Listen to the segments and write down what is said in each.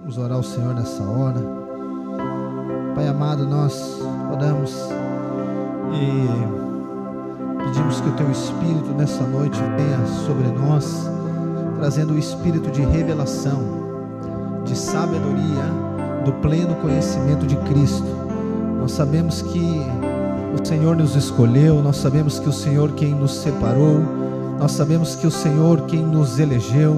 Vamos orar ao Senhor nessa hora. Pai amado, nós oramos e pedimos que o Teu Espírito nessa noite venha sobre nós, trazendo o espírito de revelação, de sabedoria, do pleno conhecimento de Cristo. Nós sabemos que o Senhor nos escolheu, nós sabemos que o Senhor quem nos separou, nós sabemos que o Senhor quem nos elegeu,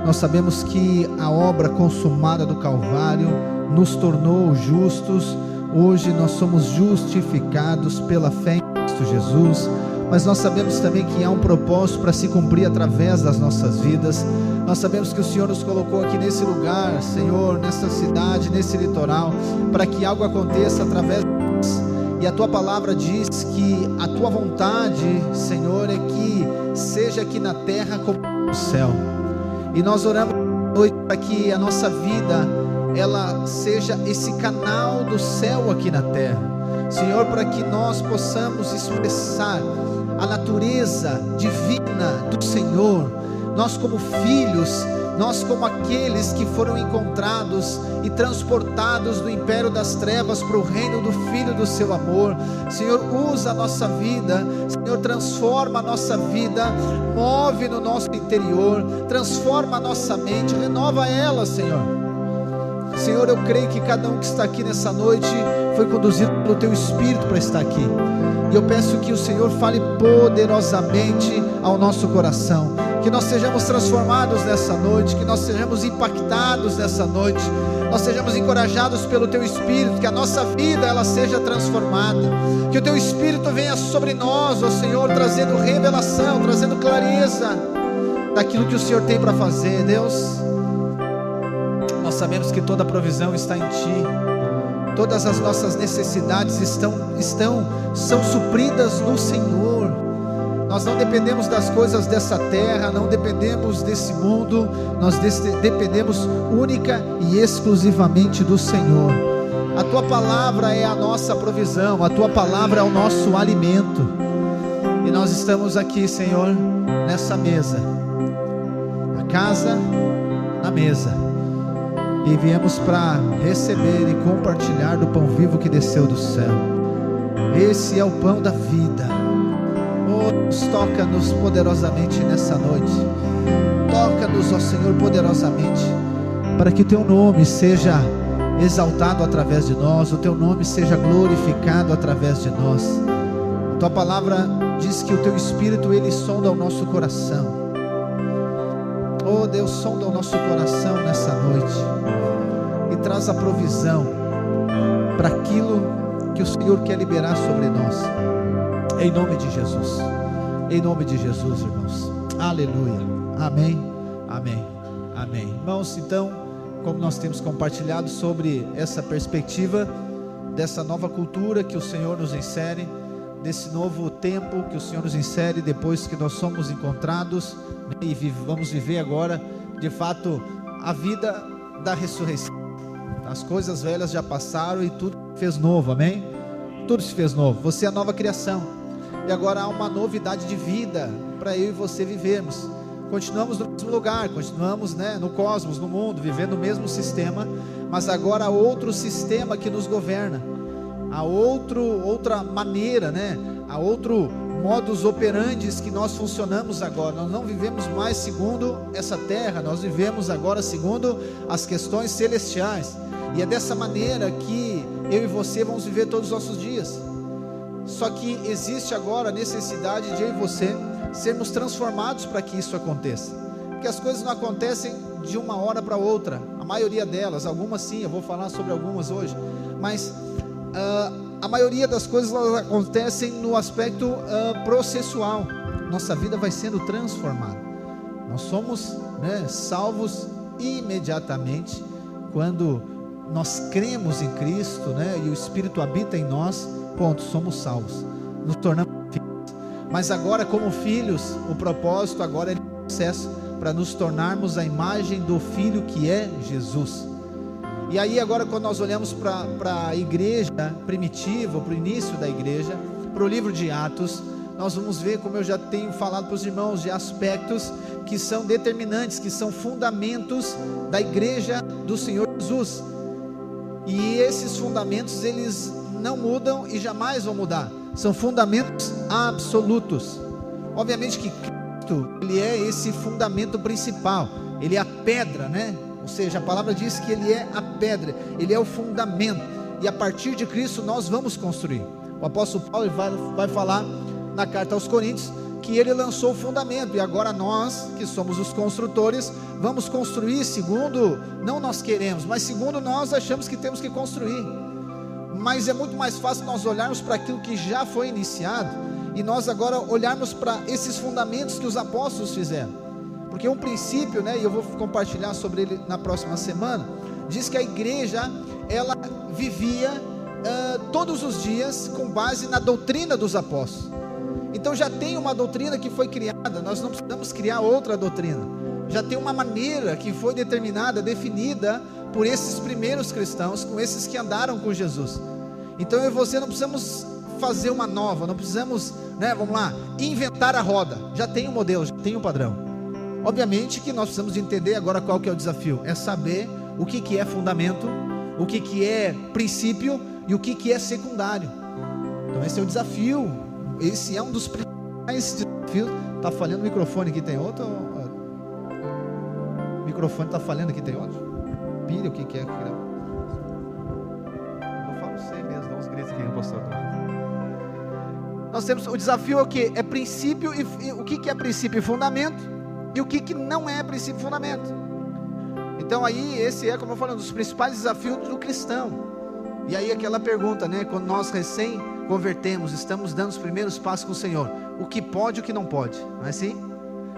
nós sabemos que a obra consumada do Calvário nos tornou justos. Hoje nós somos justificados pela fé em Cristo Jesus, mas nós sabemos também que há um propósito para se cumprir através das nossas vidas. Nós sabemos que o Senhor nos colocou aqui nesse lugar, Senhor, nessa cidade, nesse litoral, para que algo aconteça através de nós. E a Tua palavra diz que a Tua vontade, Senhor, é que seja aqui na terra como no céu. E nós oramos hoje para que a nossa vida, ela seja esse canal do céu aqui na terra, Senhor, para que nós possamos expressar a natureza divina do Senhor, nós como filhos, nós como aqueles que foram encontrados e transportados do império das trevas para o reino do Filho do seu amor. Senhor, usa a nossa vida, Senhor, transforma a nossa vida, move no nosso interior, transforma a nossa mente, renova ela, Senhor. Senhor, eu creio que cada um que está aqui nessa noite foi conduzido pelo Teu Espírito para estar aqui, e eu peço que o Senhor fale poderosamente ao nosso coração, que nós sejamos transformados nessa noite, que nós sejamos impactados nessa noite, nós sejamos encorajados pelo Teu Espírito, que a nossa vida ela seja transformada, que o Teu Espírito venha sobre nós, ó Senhor, trazendo revelação, trazendo clareza daquilo que o Senhor tem para fazer. Deus, nós sabemos que toda a provisão está em Ti, todas as nossas necessidades são supridas no Senhor. Nós não dependemos das coisas dessa terra, não dependemos desse mundo, nós dependemos única e exclusivamente do Senhor. A Tua palavra é a nossa provisão, a Tua palavra é o nosso alimento, e nós estamos aqui, Senhor, nessa mesa, a casa na mesa, e viemos para receber e compartilhar do pão vivo que desceu do céu. Esse é o pão da vida. Toca-nos poderosamente nessa noite, toca-nos, ó Senhor, poderosamente, para que o Teu nome seja exaltado através de nós, o Teu nome seja glorificado através de nós. A Tua palavra diz que o Teu Espírito, Ele sonda o nosso coração. Oh Deus, sonda o nosso coração nessa noite e traz a provisão para aquilo que o Senhor quer liberar sobre nós, em nome de Jesus. Em nome de Jesus, irmãos. Aleluia. Amém. Amém. Amém. Irmãos, então, como nós temos compartilhado sobre essa perspectiva dessa nova cultura que o Senhor nos insere, desse novo tempo que o Senhor nos insere depois que nós somos encontrados, e vamos viver agora, de fato, a vida da ressurreição. As coisas velhas já passaram e tudo se fez novo. Amém? Tudo se fez novo. Você é a nova criação. E agora há uma novidade de vida para eu e você vivermos. Continuamos no mesmo lugar, continuamos, no cosmos, no mundo, vivendo o mesmo sistema, mas agora há outro sistema que nos governa, há outra maneira, há outro modus operandi que nós funcionamos agora. Nós não vivemos mais segundo essa terra, nós vivemos agora segundo as questões celestiais, e é dessa maneira que eu e você vamos viver todos os nossos dias. Só que existe agora a necessidade de eu e você sermos transformados para que isso aconteça, porque as coisas não acontecem de uma hora para outra, a maioria delas, algumas sim, eu vou falar sobre algumas hoje, mas a maioria das coisas elas acontecem no aspecto processual. Nossa vida vai sendo transformada, nós somos salvos imediatamente quando nós cremos em Cristo, e o Espírito habita em nós. Ponto, somos salvos, nos tornamos filhos. Mas agora, como filhos, o propósito agora é o processo para nos tornarmos a imagem do Filho que é Jesus. E aí agora, quando nós olhamos para a igreja primitiva, para o início da igreja, para o livro de Atos, nós vamos ver, como eu já tenho falado para os irmãos, de aspectos que são determinantes, que são fundamentos da igreja do Senhor Jesus. E esses fundamentos, eles não mudam e jamais vão mudar. São fundamentos absolutos. Obviamente que Cristo, ele é esse fundamento principal. Ele é a pedra, né? Ou seja, a palavra diz que ele é a pedra, ele é o fundamento. E a partir de Cristo nós vamos construir. O apóstolo Paulo vai falar na carta aos Coríntios que ele lançou o fundamento, e agora nós, que somos os construtores, vamos construir segundo, não nós queremos, mas segundo nós achamos que temos que construir. Mas é muito mais fácil nós olharmos para aquilo que já foi iniciado, e nós agora olharmos para esses fundamentos que os apóstolos fizeram. Porque um princípio, né, e eu vou compartilhar sobre ele na próxima semana, diz que a igreja, ela vivia todos os dias com base na doutrina dos apóstolos. Então já tem uma doutrina que foi criada, nós não precisamos criar outra doutrina. Já tem uma maneira que foi determinada, definida por esses primeiros cristãos, com esses que andaram com Jesus. Então eu e você não precisamos fazer uma nova, não precisamos, né, vamos lá, inventar a roda. Já tem um modelo, já tem um padrão. Obviamente que nós precisamos entender agora qual que é o desafio, é saber o que é fundamento, o que é princípio e o que é secundário. Então esse é o desafio, esse é um dos principais desafios. Está falhando o microfone aqui, tem outro? O microfone está falhando aqui, tem outro? Pilha, o que é? Eu falo você mesmo, dá uns gritos aqui no pastor. Nós temos, o desafio é o que? É princípio, e o que é princípio e fundamento, e o que não é princípio e fundamento. Então aí, esse é, como eu falo, um dos principais desafios do cristão. E aí aquela pergunta, né, quando nós recém convertemos, estamos dando os primeiros passos com o Senhor, o que pode e o que não pode, não é assim?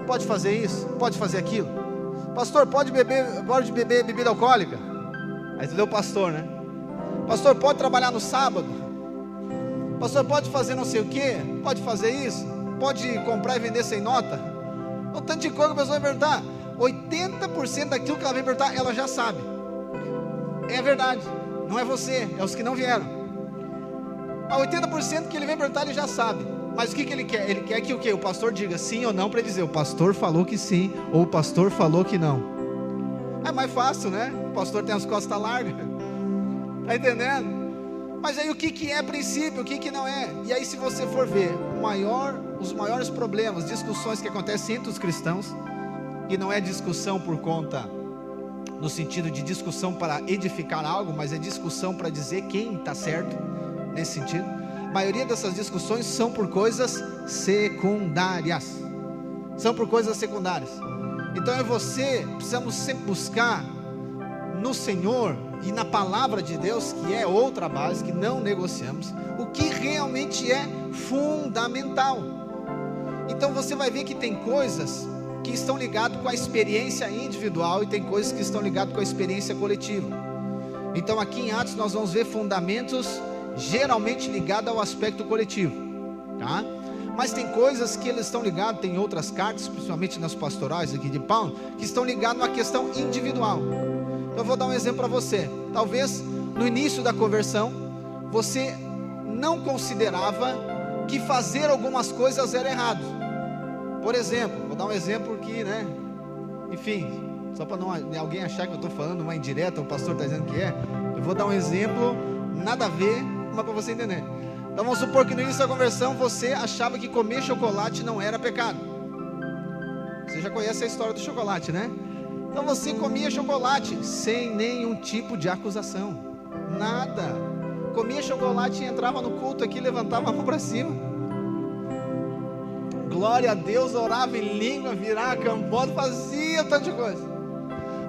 Pode fazer isso, pode fazer aquilo. Pastor, pode beber bebida alcoólica? Aí tu deu pastor, né? Pastor, pode trabalhar no sábado? Pastor, pode fazer não sei o que? Pode fazer isso? Pode comprar e vender sem nota? O tanto de coisa que a pessoa vai perguntar, 80% daquilo que ela vai perguntar, ela já sabe. É verdade, não é você, é os que não vieram. A 80% que ele vem perguntar, ele já sabe. Mas o que ele quer? Ele quer que o quê? O pastor diga sim ou não, para ele dizer, o pastor falou que sim, ou o pastor falou que não. É mais fácil, né? O pastor tem as costas largas. Está entendendo? Mas aí o que é princípio, o que não é? E aí se você for ver, os maiores problemas, discussões que acontecem entre os cristãos, e não é discussão por conta, no sentido de discussão para edificar algo, mas é discussão para dizer quem está certo, nesse sentido. A maioria dessas discussões são por coisas secundárias. São por coisas secundárias. Então eu e você precisamos sempre buscar no Senhor e na palavra de Deus, que é outra base, que não negociamos, o que realmente é fundamental. Então você vai ver que tem coisas que estão ligadas com a experiência individual e tem coisas que estão ligadas com a experiência coletiva. Então aqui em Atos nós vamos ver fundamentos geralmente ligados ao aspecto coletivo, tá? Mas tem coisas que eles estão ligados, tem outras cartas, principalmente nas pastorais aqui de Paulo, que estão ligadas na questão individual. Então eu vou dar um exemplo para você. Talvez no início da conversão você não considerava que fazer algumas coisas era errado. Por exemplo, vou dar um exemplo que, né, enfim, só para não alguém achar que eu estou falando uma indireta, o pastor está dizendo que é, eu vou dar um exemplo, nada a ver, mas para você entender. Então vamos supor que no início da conversão você achava que comer chocolate não era pecado. Você já conhece a história do chocolate, né? Então você comia chocolate sem nenhum tipo de acusação, nada. Comia chocolate e entrava no culto aqui, levantava a mão para cima, glória a Deus, orava em língua, virava cambota, fazia tanta coisa.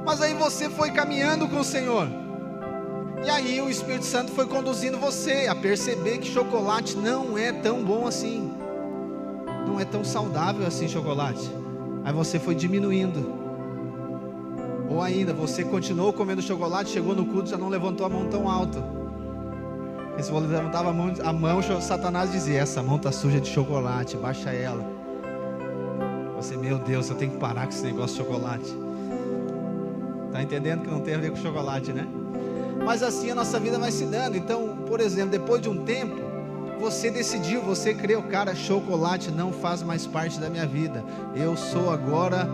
Mas aí você foi caminhando com o Senhor, e aí o Espírito Santo foi conduzindo você a perceber que chocolate não é tão bom assim, não é tão saudável assim chocolate. Aí você foi diminuindo. Ou ainda, você continuou comendo chocolate, chegou no culto, já não levantou a mão tão alto. E se você levantava a mão, Satanás dizia, essa mão está suja de chocolate, baixa ela. Você, meu Deus, eu tenho que parar com esse negócio de chocolate. Está entendendo que não tem a ver com chocolate, né? Mas assim a nossa vida vai se dando. Então, por exemplo, depois de um tempo, você decidiu, você creu, cara, chocolate não faz mais parte da minha vida. Eu sou agora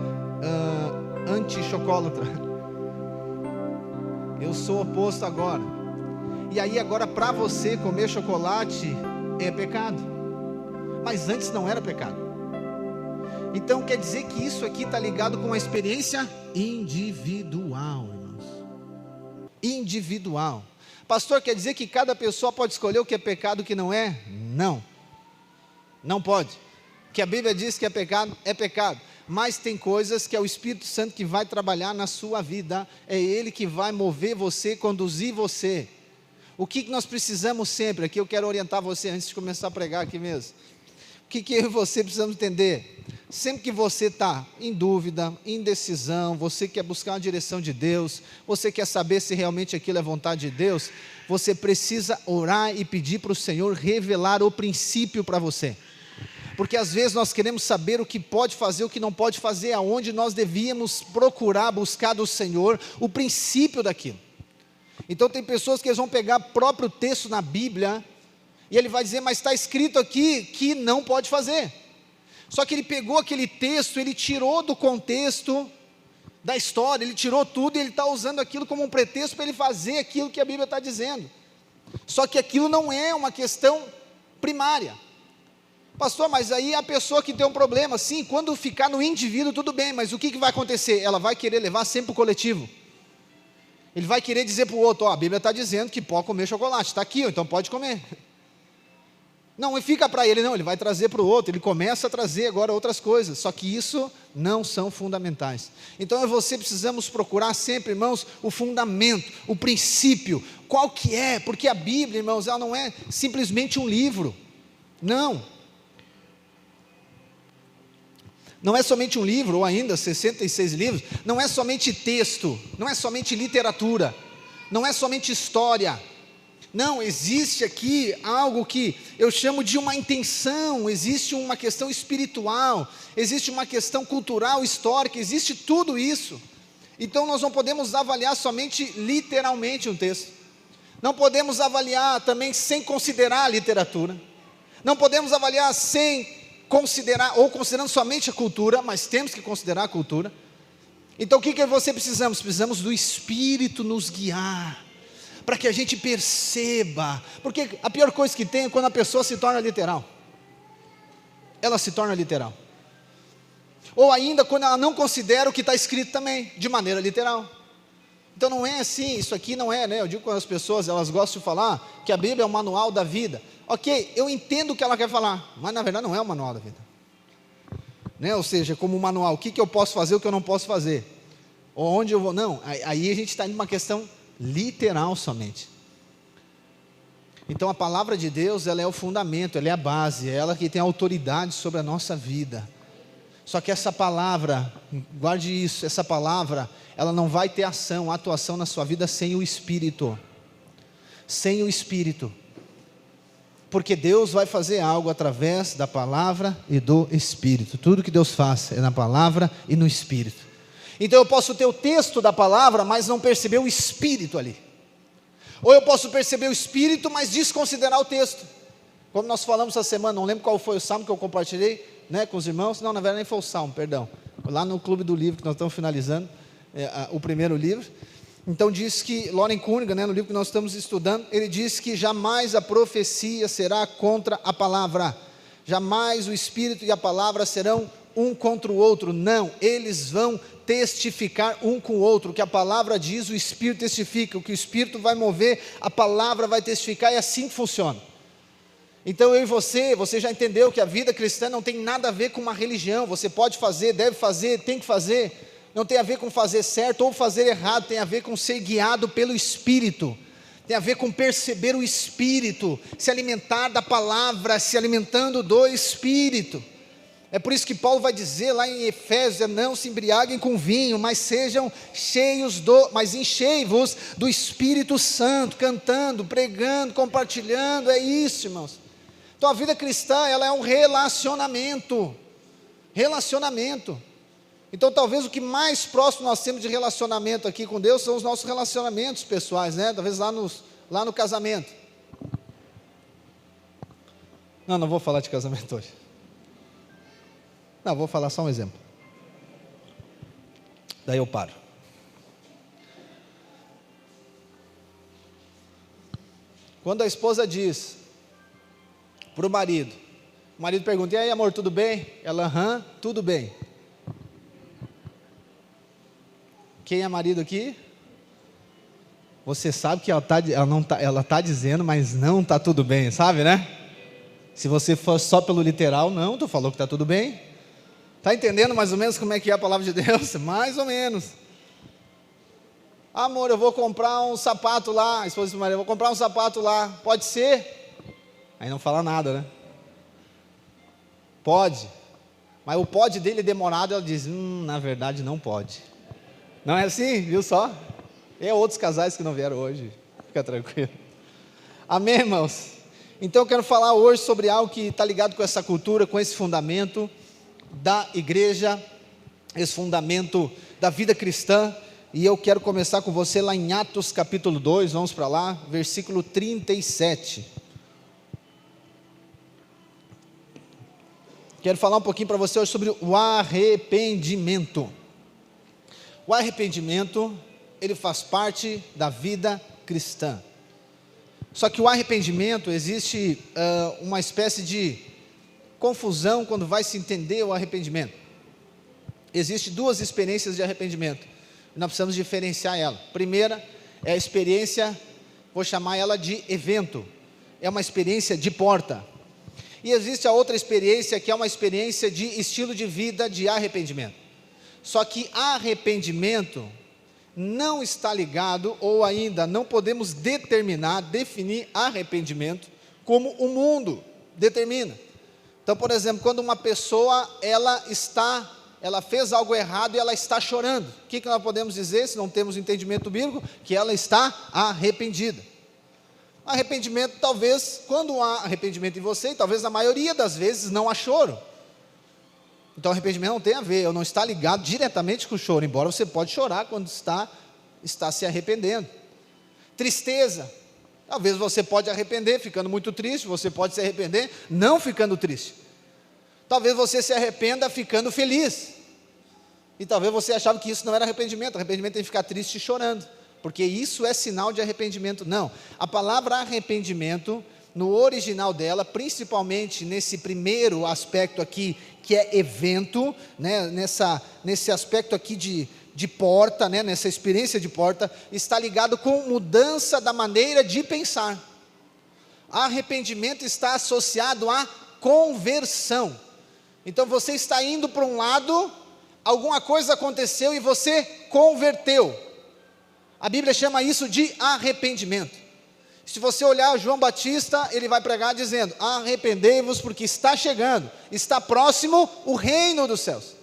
anti-chocolatra. Eu sou oposto agora. E aí agora para você comer chocolate é pecado. Mas antes não era pecado. Então quer dizer que isso aqui está ligado com a experiência individual, irmãos. Individual. Pastor, quer dizer que cada pessoa pode escolher o que é pecado e o que não é? Não. Não pode. O que a Bíblia diz que é pecado, é pecado. Mas tem coisas que é o Espírito Santo que vai trabalhar na sua vida. É Ele que vai mover você, conduzir você. O que nós precisamos sempre, aqui eu quero orientar você antes de começar a pregar aqui mesmo. O que eu e você precisamos entender? Sempre que você está em dúvida, indecisão, você quer buscar a direção de Deus, você quer saber se realmente aquilo é vontade de Deus, você precisa orar e pedir para o Senhor revelar o princípio para você. Porque às vezes nós queremos saber o que pode fazer, o que não pode fazer, aonde nós devíamos procurar, buscar do Senhor o princípio daquilo. Então tem pessoas que eles vão pegar o próprio texto na Bíblia, e ele vai dizer, mas está escrito aqui que não pode fazer. Só que ele pegou aquele texto, ele tirou do contexto da história, ele tirou tudo e ele está usando aquilo como um pretexto para ele fazer aquilo que a Bíblia está dizendo. Só que aquilo não é uma questão primária. Pastor, mas aí a pessoa que tem um problema, sim, quando ficar no indivíduo tudo bem, mas o que vai acontecer? Ela vai querer levar sempre para o coletivo. Ele vai querer dizer para o outro, a Bíblia está dizendo que pode comer chocolate, está aqui, então pode comer. Não, e fica para ele, não, ele vai trazer para o outro, ele começa a trazer agora outras coisas, só que isso não são fundamentais. Então eu e você precisamos procurar sempre, irmãos, o fundamento, o princípio, qual que é, porque a Bíblia, irmãos, ela não é simplesmente um livro, não é somente um livro, ou ainda 66 livros, não é somente texto, não é somente literatura, não é somente história, não, existe aqui algo que eu chamo de uma intenção, existe uma questão espiritual, existe uma questão cultural, histórica, existe tudo isso. Então nós não podemos avaliar somente literalmente um texto, não podemos avaliar também sem considerar a literatura, não podemos avaliar sem considerar, ou considerando somente a cultura, mas temos que considerar a cultura. Então o que você precisamos? Precisamos do Espírito nos guiar, para que a gente perceba, porque a pior coisa que tem é quando a pessoa se torna literal, ela se torna literal, ou ainda quando ela não considera o que está escrito também, de maneira literal. Então não é assim, isso aqui não é, né? Eu digo, quando as pessoas, elas gostam de falar que a Bíblia é o manual da vida, ok, eu entendo o que ela quer falar, mas na verdade não é o manual da vida, né? Ou seja, como um manual, o que eu posso fazer, o que eu não posso fazer, ou onde eu vou, não, aí a gente está indo uma questão literal somente. Então a palavra de Deus, ela é o fundamento, ela é a base, é ela que tem autoridade sobre a nossa vida. Só que essa palavra, guarde isso, essa palavra, ela não vai ter ação, atuação na sua vida sem o Espírito, sem o Espírito, porque Deus vai fazer algo através da palavra e do Espírito. Tudo que Deus faz é na palavra e no Espírito. Então eu posso ter o texto da palavra, mas não perceber o Espírito ali, ou eu posso perceber o Espírito, mas desconsiderar o texto, como nós falamos essa semana, não lembro qual foi o salmo que eu compartilhei, né, com os irmãos, não, na verdade nem foi o salmo, perdão, lá no Clube do Livro, que nós estamos finalizando, o primeiro livro. Então diz que, Loren Cunningham, né, no livro que nós estamos estudando, ele diz que jamais a profecia será contra a palavra, jamais o Espírito e a palavra serão um contra o outro, não, eles vão testificar um com o outro, o que a palavra diz, o Espírito testifica, o que o Espírito vai mover, a palavra vai testificar, é assim que funciona. Então eu e você já entendeu que a vida cristã não tem nada a ver com uma religião, você pode fazer, deve fazer, tem que fazer, não tem a ver com fazer certo ou fazer errado, tem a ver com ser guiado pelo Espírito, tem a ver com perceber o Espírito, se alimentar da palavra, se alimentando do Espírito. É por isso que Paulo vai dizer lá em Efésios, não se embriaguem com vinho, mas sejam cheios mas enchei-vos do Espírito Santo, cantando, pregando, compartilhando, é isso, irmãos. Então a vida cristã, ela é um relacionamento, então talvez o que mais próximo nós temos de relacionamento aqui com Deus, são os nossos relacionamentos pessoais, né? Talvez lá no casamento, não vou falar de casamento hoje, não, vou falar só um exemplo. Daí eu paro. Quando a esposa diz para o marido pergunta: e aí, amor, tudo bem? Ela: aham, tudo bem. Quem é marido aqui? Você sabe que ela está dizendo, mas não está tudo bem, sabe, né? Se você for só pelo literal, não, tu falou que está tudo bem. Está entendendo mais ou menos como é que é a palavra de Deus? Mais ou menos. Amor, eu vou comprar um sapato lá. A esposa do marido: eu vou comprar um sapato lá. Pode ser? Aí não fala nada, né? Pode. Mas o pode dele é demorado. Ela diz: na verdade não pode. Não é assim? Viu só? É outros casais que não vieram hoje. Fica tranquilo. Amém, irmãos? Então eu quero falar hoje sobre algo que está ligado com essa cultura, com esse fundamento da igreja, esse fundamento da vida cristã. E eu quero começar com você lá em Atos capítulo 2, vamos para lá, versículo 37. Quero falar um pouquinho para você hoje sobre o arrependimento. O arrependimento, ele faz parte da vida cristã. Só que o arrependimento, existe uma espécie de confusão quando vai se entender o arrependimento. Existem duas experiências de arrependimento. Nós precisamos diferenciar ela. Primeira é a experiência, vou chamar ela de evento. É uma experiência de porta. E existe a outra experiência, que é uma experiência de estilo de vida de arrependimento. Só que arrependimento não está ligado, ou ainda não podemos definir arrependimento como o mundo determina. Então, por exemplo, quando uma pessoa, ela fez algo errado e ela está chorando, o que nós podemos dizer, se não temos entendimento bíblico? Que ela está arrependida. Arrependimento, talvez, quando há arrependimento em você, talvez na maioria das vezes não há choro. Então arrependimento não tem a ver, não está ligado diretamente com o choro, embora você pode chorar quando está se arrependendo. Tristeza, talvez você pode arrepender ficando muito triste, você pode se arrepender não ficando triste. Talvez você se arrependa ficando feliz. E talvez você achava que isso não era arrependimento. Arrependimento tem que ficar triste e chorando, porque isso é sinal de arrependimento. Não, a palavra arrependimento, no original dela, principalmente nesse primeiro aspecto aqui, que é evento, né, nesse aspecto aqui de porta, né, nessa experiência de porta, está ligado com mudança da maneira de pensar. Arrependimento está associado à conversão. Então você está indo para um lado, alguma coisa aconteceu e você converteu. A Bíblia chama isso de arrependimento. Se você olhar João Batista, ele vai pregar dizendo: arrependei-vos porque está chegando, está próximo o reino dos céus.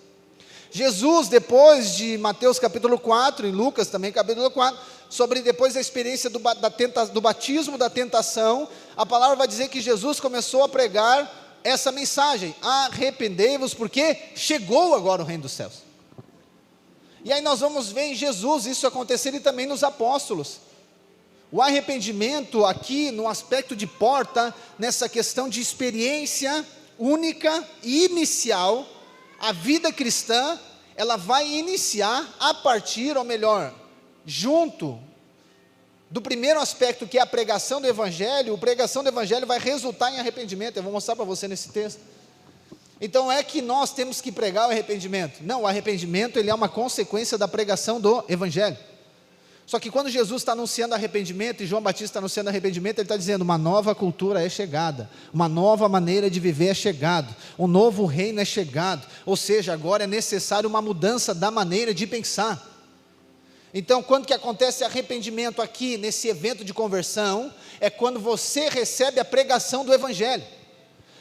Jesus, depois de Mateus capítulo 4, em Lucas também capítulo 4, sobre depois da experiência do batismo da tentação, a palavra vai dizer que Jesus começou a pregar essa mensagem: arrependei-vos porque chegou agora o reino dos céus. E aí nós vamos ver em Jesus isso acontecer e também nos apóstolos. O arrependimento aqui no aspecto de porta, nessa questão de experiência única e inicial, a vida cristã, ela vai iniciar a partir, ou melhor, junto do primeiro aspecto, que é a pregação do Evangelho. A pregação do Evangelho vai resultar em arrependimento. Eu vou mostrar para você nesse texto. Então é que nós temos que pregar o arrependimento? Não, o arrependimento, ele é uma consequência da pregação do Evangelho. Só que quando Jesus está anunciando arrependimento, e João Batista está anunciando arrependimento, ele está dizendo: uma nova cultura é chegada, uma nova maneira de viver é chegado, um novo reino é chegado, ou seja, agora é necessário uma mudança da maneira de pensar. Então, quando que acontece arrependimento aqui, nesse evento de conversão, é quando você recebe a pregação do Evangelho.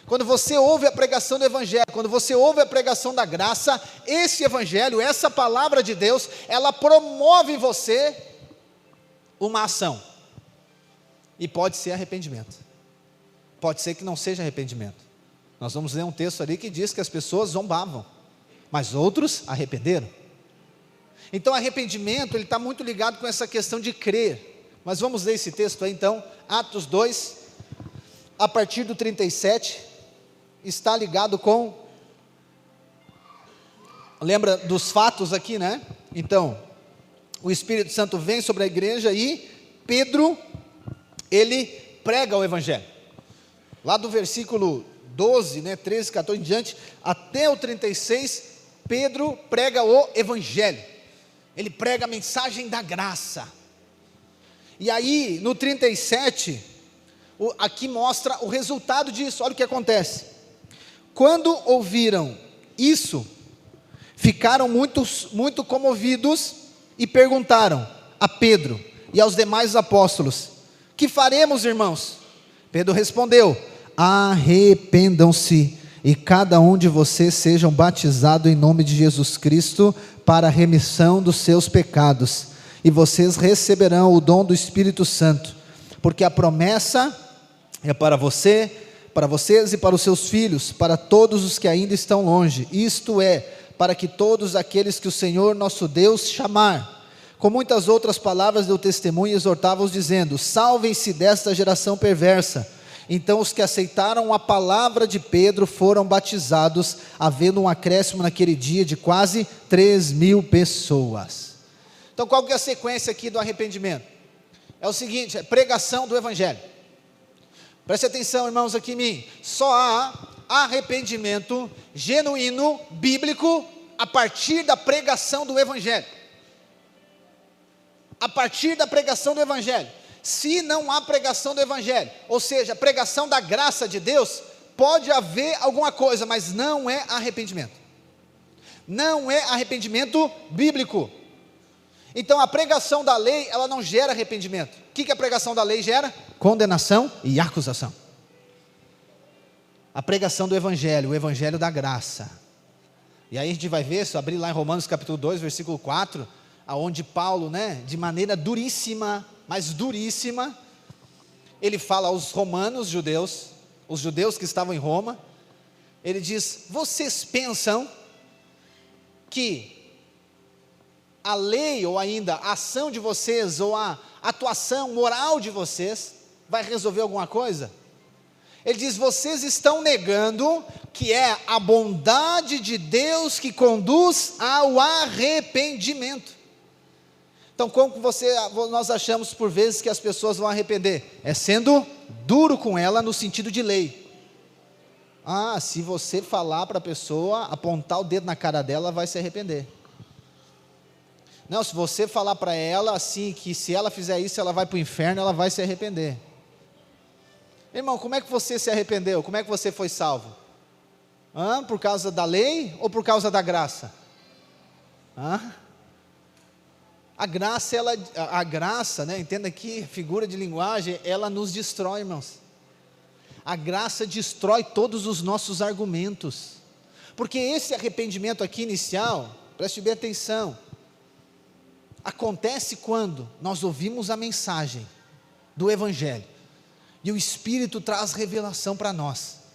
Quando você ouve a pregação do Evangelho, quando você ouve a pregação da graça, esse Evangelho, essa palavra de Deus, ela promove em você uma ação. E pode ser arrependimento, pode ser que não seja arrependimento. Nós vamos ler um texto ali que diz que as pessoas zombavam, mas outros arrependeram. Então arrependimento, ele está muito ligado com essa questão de crer. Mas vamos ler esse texto aí então, Atos 2, a partir do 37, está ligado com, lembra dos fatos aqui, né? Então, o Espírito Santo vem sobre a igreja e Pedro, ele prega o evangelho. Lá do versículo 12, 13, 14 em diante, até o 36, Pedro prega o evangelho. Ele prega a mensagem da graça. E aí, no 37, aqui mostra o resultado disso. Olha o que acontece. Quando ouviram isso, ficaram muito comovidos e perguntaram a Pedro e aos demais apóstolos: que faremos, irmãos? Pedro respondeu: arrependam-se e cada um de vocês sejam batizado em nome de Jesus Cristo para a remissão dos seus pecados, e vocês receberão o dom do Espírito Santo, porque a promessa é para vocês e para os seus filhos, para todos os que ainda estão longe, isto é, para que todos aqueles que o Senhor nosso Deus chamar. Com muitas outras palavras deu testemunho e exortava-os dizendo: salvem-se desta geração perversa. Então os que aceitaram a palavra de Pedro foram batizados, havendo um acréscimo naquele dia de quase 3.000 pessoas. Então qual que é a sequência aqui do arrependimento? É o seguinte, é pregação do evangelho. Preste atenção, irmãos, aqui em mim. Só há arrependimento genuíno, bíblico, a partir da pregação do evangelho. A partir da pregação do evangelho. Se não há pregação do evangelho, ou seja, pregação da graça de Deus, pode haver alguma coisa, mas não é arrependimento. Não é arrependimento bíblico. Então a pregação da lei, ela não gera arrependimento. O que a pregação da lei gera? Condenação e acusação. A pregação do evangelho, o evangelho da graça. E aí a gente vai ver, se eu abrir lá em Romanos capítulo 2, versículo 4, aonde Paulo, de maneira duríssima, mas duríssima, ele fala aos romanos judeus, os judeus que estavam em Roma, ele diz: vocês pensam que a lei, ou ainda a ação de vocês, ou a atuação moral de vocês, vai resolver alguma coisa? Ele diz: vocês estão negando que é a bondade de Deus que conduz ao arrependimento. Então, como nós achamos por vezes que as pessoas vão arrepender? É sendo duro com ela no sentido de lei. Se você falar para a pessoa, apontar o dedo na cara dela, ela vai se arrepender. Não, se você falar para ela assim, que se ela fizer isso, ela vai para o inferno, ela vai se arrepender. Irmão, como é que você se arrependeu? Como é que você foi salvo? Por causa da lei ou por causa da graça? A graça, entenda aqui, figura de linguagem, ela nos destrói, irmãos. A graça destrói todos os nossos argumentos, porque esse arrependimento aqui inicial, preste bem atenção, acontece quando nós ouvimos a mensagem do evangelho, e o Espírito traz revelação para nós.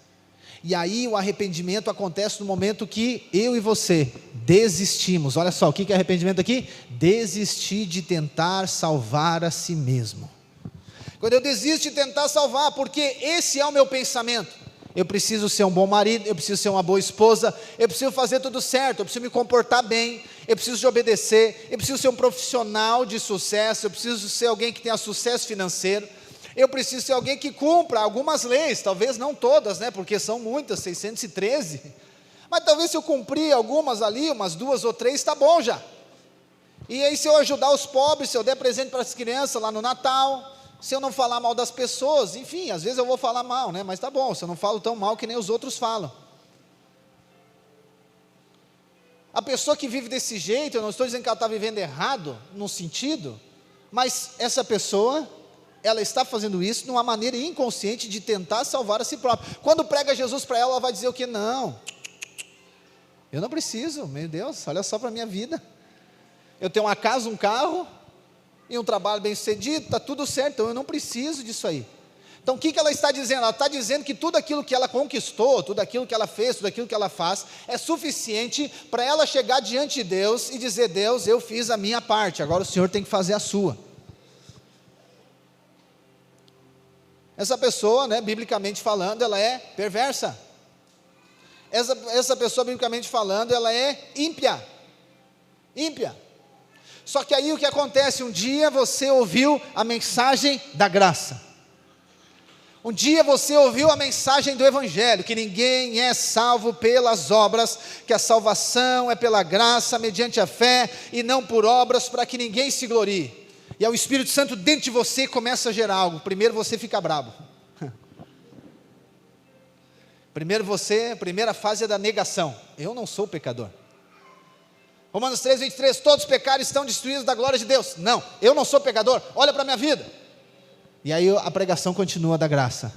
E aí o arrependimento acontece no momento que eu e você desistimos. Olha só, o que é arrependimento aqui? Desistir de tentar salvar a si mesmo. Quando eu desisto de tentar salvar, porque esse é o meu pensamento. Eu preciso ser um bom marido, eu preciso ser uma boa esposa, eu preciso fazer tudo certo, eu preciso me comportar bem, eu preciso de obedecer, eu preciso ser um profissional de sucesso, eu preciso ser alguém que tenha sucesso financeiro. Eu preciso ser alguém que cumpra algumas leis, talvez não todas, porque são muitas, 613, mas talvez se eu cumprir algumas ali, umas 2 ou 3, está bom já. E aí se eu ajudar os pobres, se eu der presente para as crianças lá no Natal, se eu não falar mal das pessoas, enfim, às vezes eu vou falar mal, mas está bom, se eu não falo tão mal que nem os outros falam. A pessoa que vive desse jeito, eu não estou dizendo que ela está vivendo errado, num sentido, mas essa pessoa, ela está fazendo isso de uma maneira inconsciente de tentar salvar a si própria. Quando prega Jesus para ela, ela vai dizer o que? Não, eu não preciso, meu Deus, olha só para a minha vida, eu tenho uma casa, um carro, e um trabalho bem sucedido, está tudo certo, então eu não preciso disso aí. Então o que ela está dizendo? Ela está dizendo que tudo aquilo que ela conquistou, tudo aquilo que ela fez, tudo aquilo que ela faz, é suficiente para ela chegar diante de Deus e dizer: Deus, eu fiz a minha parte, agora o Senhor tem que fazer a sua. Essa pessoa, biblicamente falando, ela é perversa. Essa pessoa, biblicamente falando, ela é ímpia. Ímpia. Só que aí o que acontece? Um dia você ouviu a mensagem da graça. Um dia você ouviu a mensagem do Evangelho, que ninguém é salvo pelas obras, que a salvação é pela graça, mediante a fé, e não por obras, para que ninguém se glorie. E aí o Espírito Santo dentro de você começa a gerar algo. Primeiro você fica bravo. A primeira fase é da negação. Eu não sou pecador. Romanos 3, 23, todos os pecados estão destruídos da glória de Deus. Não, eu não sou pecador, olha para a minha vida. E aí a pregação continua da graça.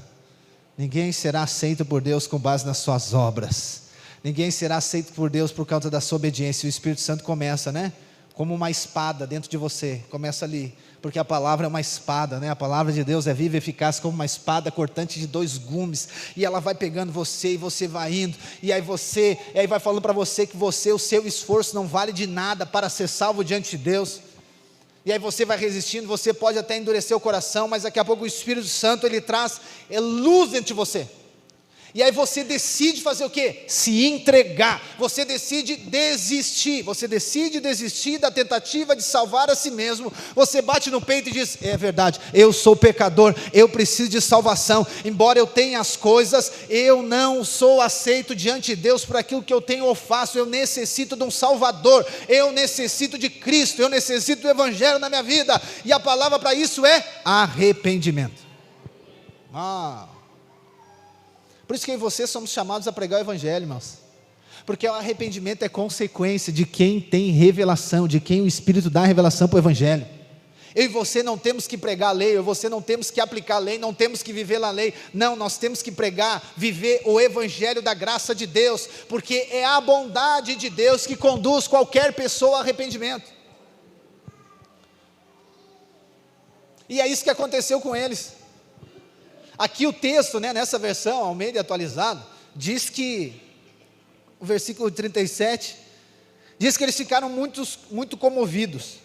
Ninguém será aceito por Deus com base nas suas obras. Ninguém será aceito por Deus por causa da sua obediência. O Espírito Santo começa, como uma espada dentro de você, começa ali, porque a palavra é uma espada, a palavra de Deus é viva e eficaz como uma espada cortante de 2 gumes, e ela vai pegando você, e você vai indo, e aí vai falando para você que o seu esforço não vale de nada para ser salvo diante de Deus, e aí você vai resistindo, você pode até endurecer o coração, mas daqui a pouco o Espírito Santo, ele traz luz dentro de você, e aí você decide fazer o quê? Se entregar, você decide desistir da tentativa de salvar a si mesmo, você bate no peito e diz, é verdade, eu sou pecador, eu preciso de salvação, embora eu tenha as coisas, eu não sou aceito diante de Deus por aquilo que eu tenho ou faço, eu necessito de um Salvador, eu necessito de Cristo, eu necessito do Evangelho na minha vida, e a palavra para isso é arrependimento. Por isso que eu e você somos chamados a pregar o Evangelho, irmãos, porque o arrependimento é consequência de quem tem revelação, de quem o Espírito dá revelação para o Evangelho. Eu e você não temos que pregar a lei, eu e você não temos que aplicar a lei, não temos que viver na lei, não, nós temos que pregar, viver o Evangelho da graça de Deus, porque é a bondade de Deus que conduz qualquer pessoa ao arrependimento, e é isso que aconteceu com eles. Aqui o texto, nessa versão, Almeida atualizado, diz que, o versículo 37, diz que eles ficaram muito comovidos,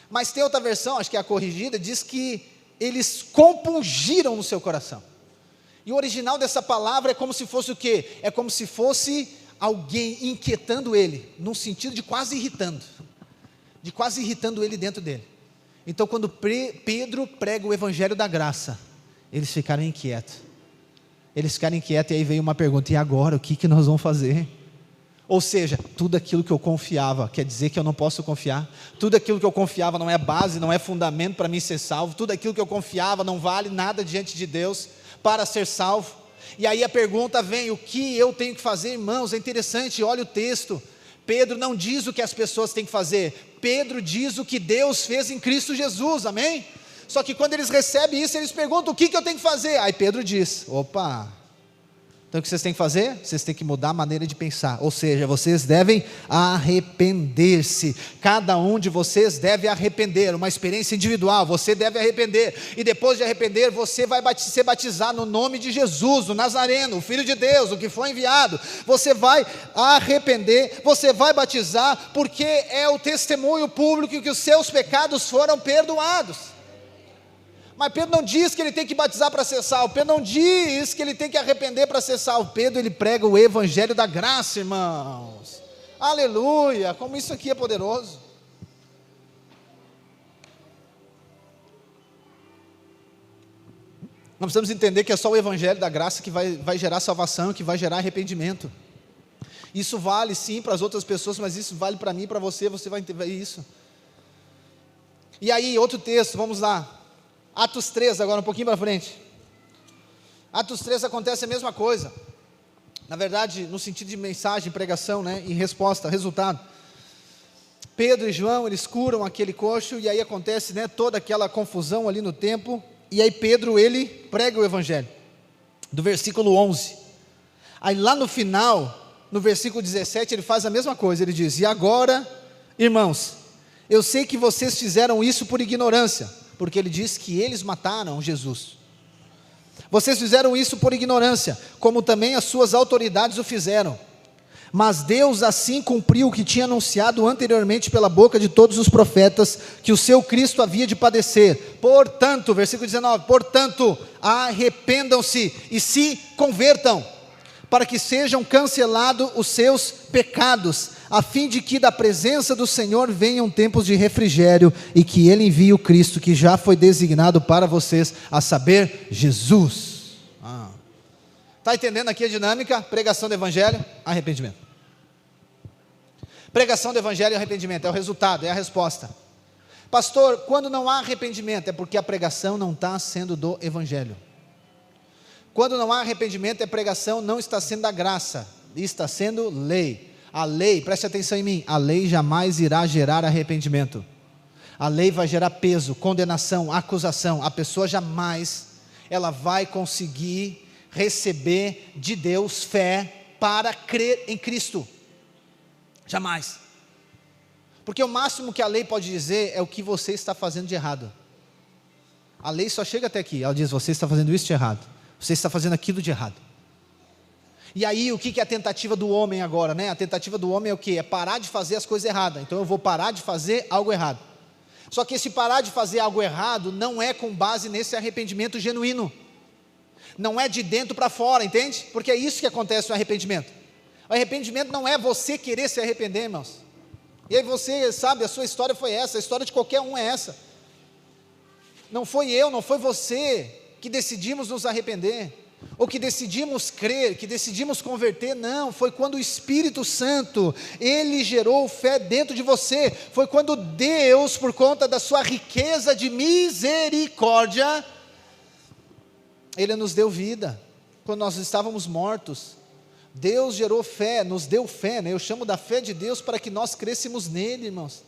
mas tem outra versão, acho que é a corrigida, diz que eles compungiram no seu coração, e o original dessa palavra é como se fosse o quê? É como se fosse alguém inquietando ele, num sentido de quase irritando ele dentro dele. Então quando Pedro prega o Evangelho da graça, eles ficaram inquietos, e aí veio uma pergunta, e agora, o que nós vamos fazer? Ou seja, tudo aquilo que eu confiava, quer dizer que eu não posso confiar, tudo aquilo que eu confiava não é base, não é fundamento para mim ser salvo, tudo aquilo que eu confiava não vale nada diante de Deus, para ser salvo, e aí a pergunta vem, o que eu tenho que fazer, irmãos? É interessante, olha o texto, Pedro não diz o que as pessoas têm que fazer, Pedro diz o que Deus fez em Cristo Jesus, amém? Só que quando eles recebem isso, eles perguntam, o que eu tenho que fazer? Aí Pedro diz, então o que vocês têm que fazer? Vocês têm que mudar a maneira de pensar, ou seja, vocês devem arrepender-se, cada um de vocês deve arrepender, uma experiência individual, você deve arrepender, e depois de arrepender, você vai ser batizado no nome de Jesus, o Nazareno, o Filho de Deus, o que foi enviado, você vai arrepender, você vai batizar, porque é o testemunho público que os seus pecados foram perdoados. Mas Pedro não diz que ele tem que batizar para ser salvo, Pedro não diz que ele tem que arrepender para ser salvo, Pedro ele prega o Evangelho da graça, irmãos, aleluia, como isso aqui é poderoso. Nós precisamos entender que é só o Evangelho da graça que vai gerar salvação, que vai gerar arrependimento. Isso vale sim para as outras pessoas, mas isso vale para mim e para você, você vai entender isso. E aí outro texto, vamos lá, Atos 3, agora um pouquinho para frente. Atos 3 acontece a mesma coisa. Na verdade, no sentido de mensagem, pregação, e resposta, resultado. Pedro e João, eles curam aquele coxo, e aí acontece, toda aquela confusão ali no templo, e aí Pedro, ele prega o Evangelho, do versículo 11. Aí lá no final, no versículo 17, ele faz a mesma coisa, ele diz, e agora, irmãos, eu sei que vocês fizeram isso por ignorância, porque ele diz que eles mataram Jesus, vocês fizeram isso por ignorância, como também as suas autoridades o fizeram, mas Deus assim cumpriu o que tinha anunciado anteriormente pela boca de todos os profetas, que o seu Cristo havia de padecer, portanto, versículo 19, portanto, arrependam-se e se convertam, para que sejam cancelados os seus pecados, a fim de que da presença do Senhor venham tempos de refrigério, e que Ele envie o Cristo que já foi designado para vocês, a saber, Jesus. Está entendendo aqui a dinâmica? Pregação do Evangelho, arrependimento. Pregação do Evangelho e arrependimento, é o resultado, é a resposta. Pastor, quando não há arrependimento, é porque a pregação não está sendo do Evangelho. Quando não há arrependimento, a pregação não está sendo da graça, está sendo lei. A lei, preste atenção em mim, a lei jamais irá gerar arrependimento. A lei vai gerar peso, condenação, acusação. A pessoa jamais, ela vai conseguir receber de Deus fé para crer em Cristo. Jamais. Porque o máximo que a lei pode dizer é o que você está fazendo de errado. A lei só chega até aqui, ela diz, você está fazendo isso de errado, você está fazendo aquilo de errado. E aí, o que é a tentativa do homem agora, né? A tentativa do homem é o quê? É parar de fazer as coisas erradas. Então eu vou parar de fazer algo errado. Só que esse parar de fazer algo errado não é com base nesse arrependimento genuíno. Não é de dentro para fora, entende? Porque é isso que acontece no arrependimento. O arrependimento não é você querer se arrepender, irmãos. E aí você sabe, a sua história foi essa, a história de qualquer um é essa. Não foi eu, não foi você que decidimos nos arrepender, ou que decidimos crer, que decidimos converter, não, foi quando o Espírito Santo, Ele gerou fé dentro de você, foi quando Deus, por conta da sua riqueza de misericórdia, Ele nos deu vida, quando nós estávamos mortos, Deus gerou fé, nos deu fé, né? Eu chamo da fé de Deus para que nós crescemos nele, irmãos,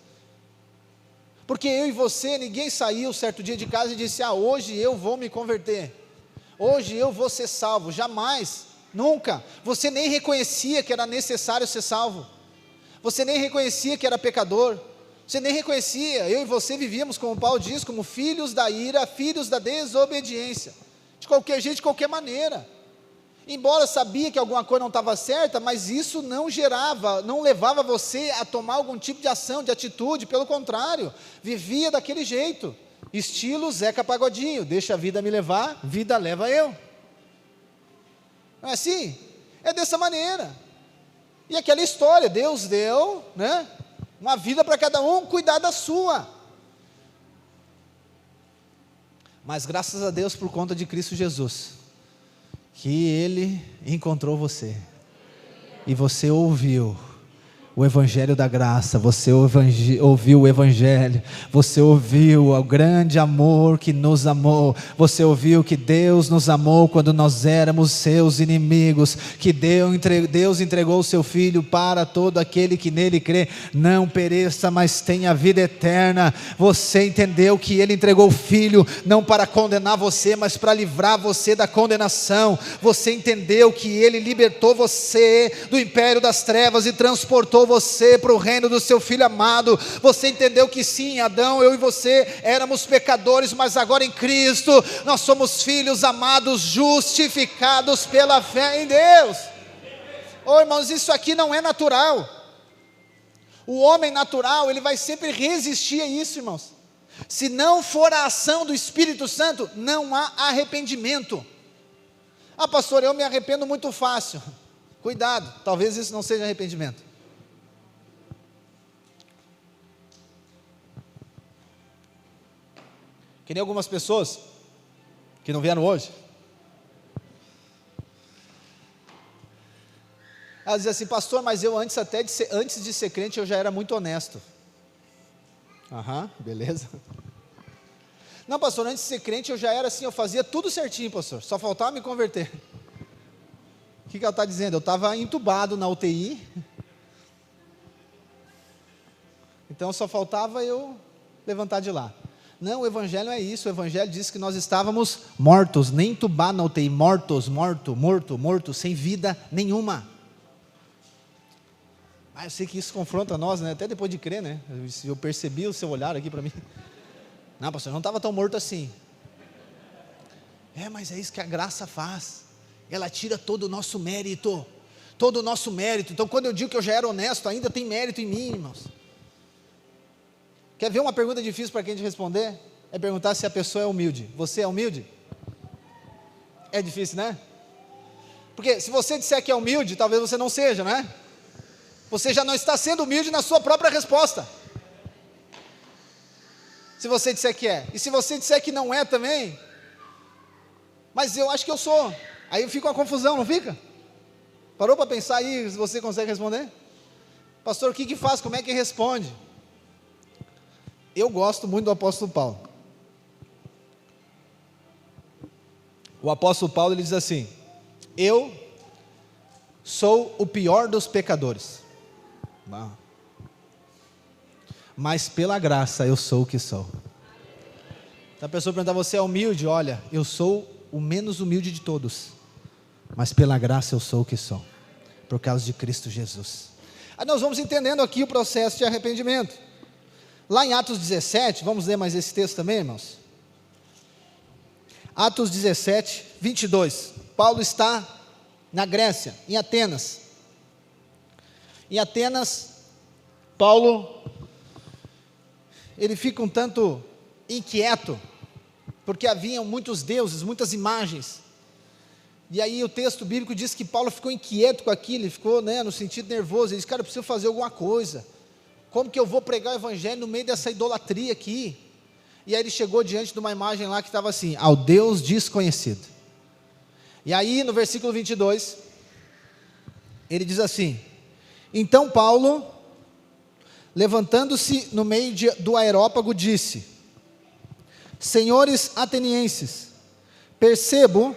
porque eu e você, ninguém saiu certo dia de casa e disse, hoje eu vou me converter, hoje eu vou ser salvo, jamais, nunca, você nem reconhecia que era necessário ser salvo, você nem reconhecia que era pecador, você nem reconhecia, eu e você vivíamos, como Paulo diz, como filhos da ira, filhos da desobediência, de qualquer jeito, de qualquer maneira, embora sabia que alguma coisa não estava certa, mas isso não gerava, não levava você a tomar algum tipo de ação, de atitude, pelo contrário, vivia daquele jeito, estilo Zeca Pagodinho, deixa a vida me levar, vida leva eu, não é assim? É dessa maneira, e aquela história, Deus deu, né, uma vida para cada um, cuidar da sua, mas graças a Deus por conta de Cristo Jesus, que Ele encontrou você, e você ouviu o Evangelho da graça, você ouviu o Evangelho, você ouviu o grande amor que nos amou, você ouviu que Deus nos amou quando nós éramos seus inimigos, que Deus entregou o seu Filho para todo aquele que nele crê, não pereça, mas tenha vida eterna. Você entendeu que Ele entregou o Filho, não para condenar você, mas para livrar você da condenação. Você entendeu que Ele libertou você do império das trevas e transportou você para o reino do seu Filho amado. Você entendeu que sim, Adão, eu e você éramos pecadores, mas agora em Cristo nós somos filhos amados, justificados pela fé em Deus. Irmãos, isso aqui não é natural. O homem natural, ele vai sempre resistir a isso, irmãos. Se não for a ação do Espírito Santo, não há arrependimento. Pastor, eu me arrependo muito fácil. Cuidado, talvez isso não seja arrependimento. Que nem algumas pessoas que não vieram hoje, elas dizem assim, pastor, mas eu antes de ser crente eu já era muito honesto. Beleza. Não, pastor, antes de ser crente eu já era assim, eu fazia tudo certinho, pastor, só faltava me converter. O que ela está dizendo? Eu estava entubado na UTI, então só faltava eu levantar de lá. Não, o Evangelho é isso, o Evangelho diz que nós estávamos mortos, nem entubar na UTI, morto, sem vida nenhuma. Eu sei que isso confronta nós, né? Até depois de crer, né? Eu percebi o seu olhar aqui para mim. Não, pastor, eu não estava tão morto assim. Mas é isso que a graça faz, ela tira todo o nosso mérito, então quando eu digo que eu já era honesto, ainda tem mérito em mim, irmãos. Quer ver uma pergunta difícil para quem te responder? É perguntar se a pessoa é humilde. Você é humilde? É difícil, né? Porque se você disser que é humilde, talvez você não seja, não é? Você já não está sendo humilde na sua própria resposta. Se você disser que é. E se você disser que não é também, mas eu acho que eu sou. Aí fica uma confusão, não fica? Parou para pensar aí se você consegue responder? Pastor, o que faz? Como é que responde? Eu gosto muito do apóstolo Paulo. O apóstolo Paulo, ele diz assim: eu sou o pior dos pecadores, mas pela graça eu sou o que sou. Se a pessoa perguntar, você é humilde? Olha, eu sou o menos humilde de todos, mas pela graça eu sou o que sou, por causa de Cristo Jesus. Aí nós vamos entendendo aqui o processo de arrependimento. Lá em Atos 17, vamos ler mais esse texto também, irmãos? Atos 17, 22. Paulo está na Grécia, em Atenas. Em Atenas, Paulo, ele fica um tanto inquieto, porque haviam muitos deuses, muitas imagens. E aí o texto bíblico diz que Paulo ficou inquieto com aquilo, ele ficou, no sentido nervoso. Ele disse, cara, eu preciso fazer alguma coisa. Como que eu vou pregar o evangelho no meio dessa idolatria aqui? E aí ele chegou diante de uma imagem lá que estava assim: ao Deus desconhecido. E aí no versículo 22, ele diz assim: então Paulo, levantando-se no meio do aerópago, disse: senhores atenienses, percebo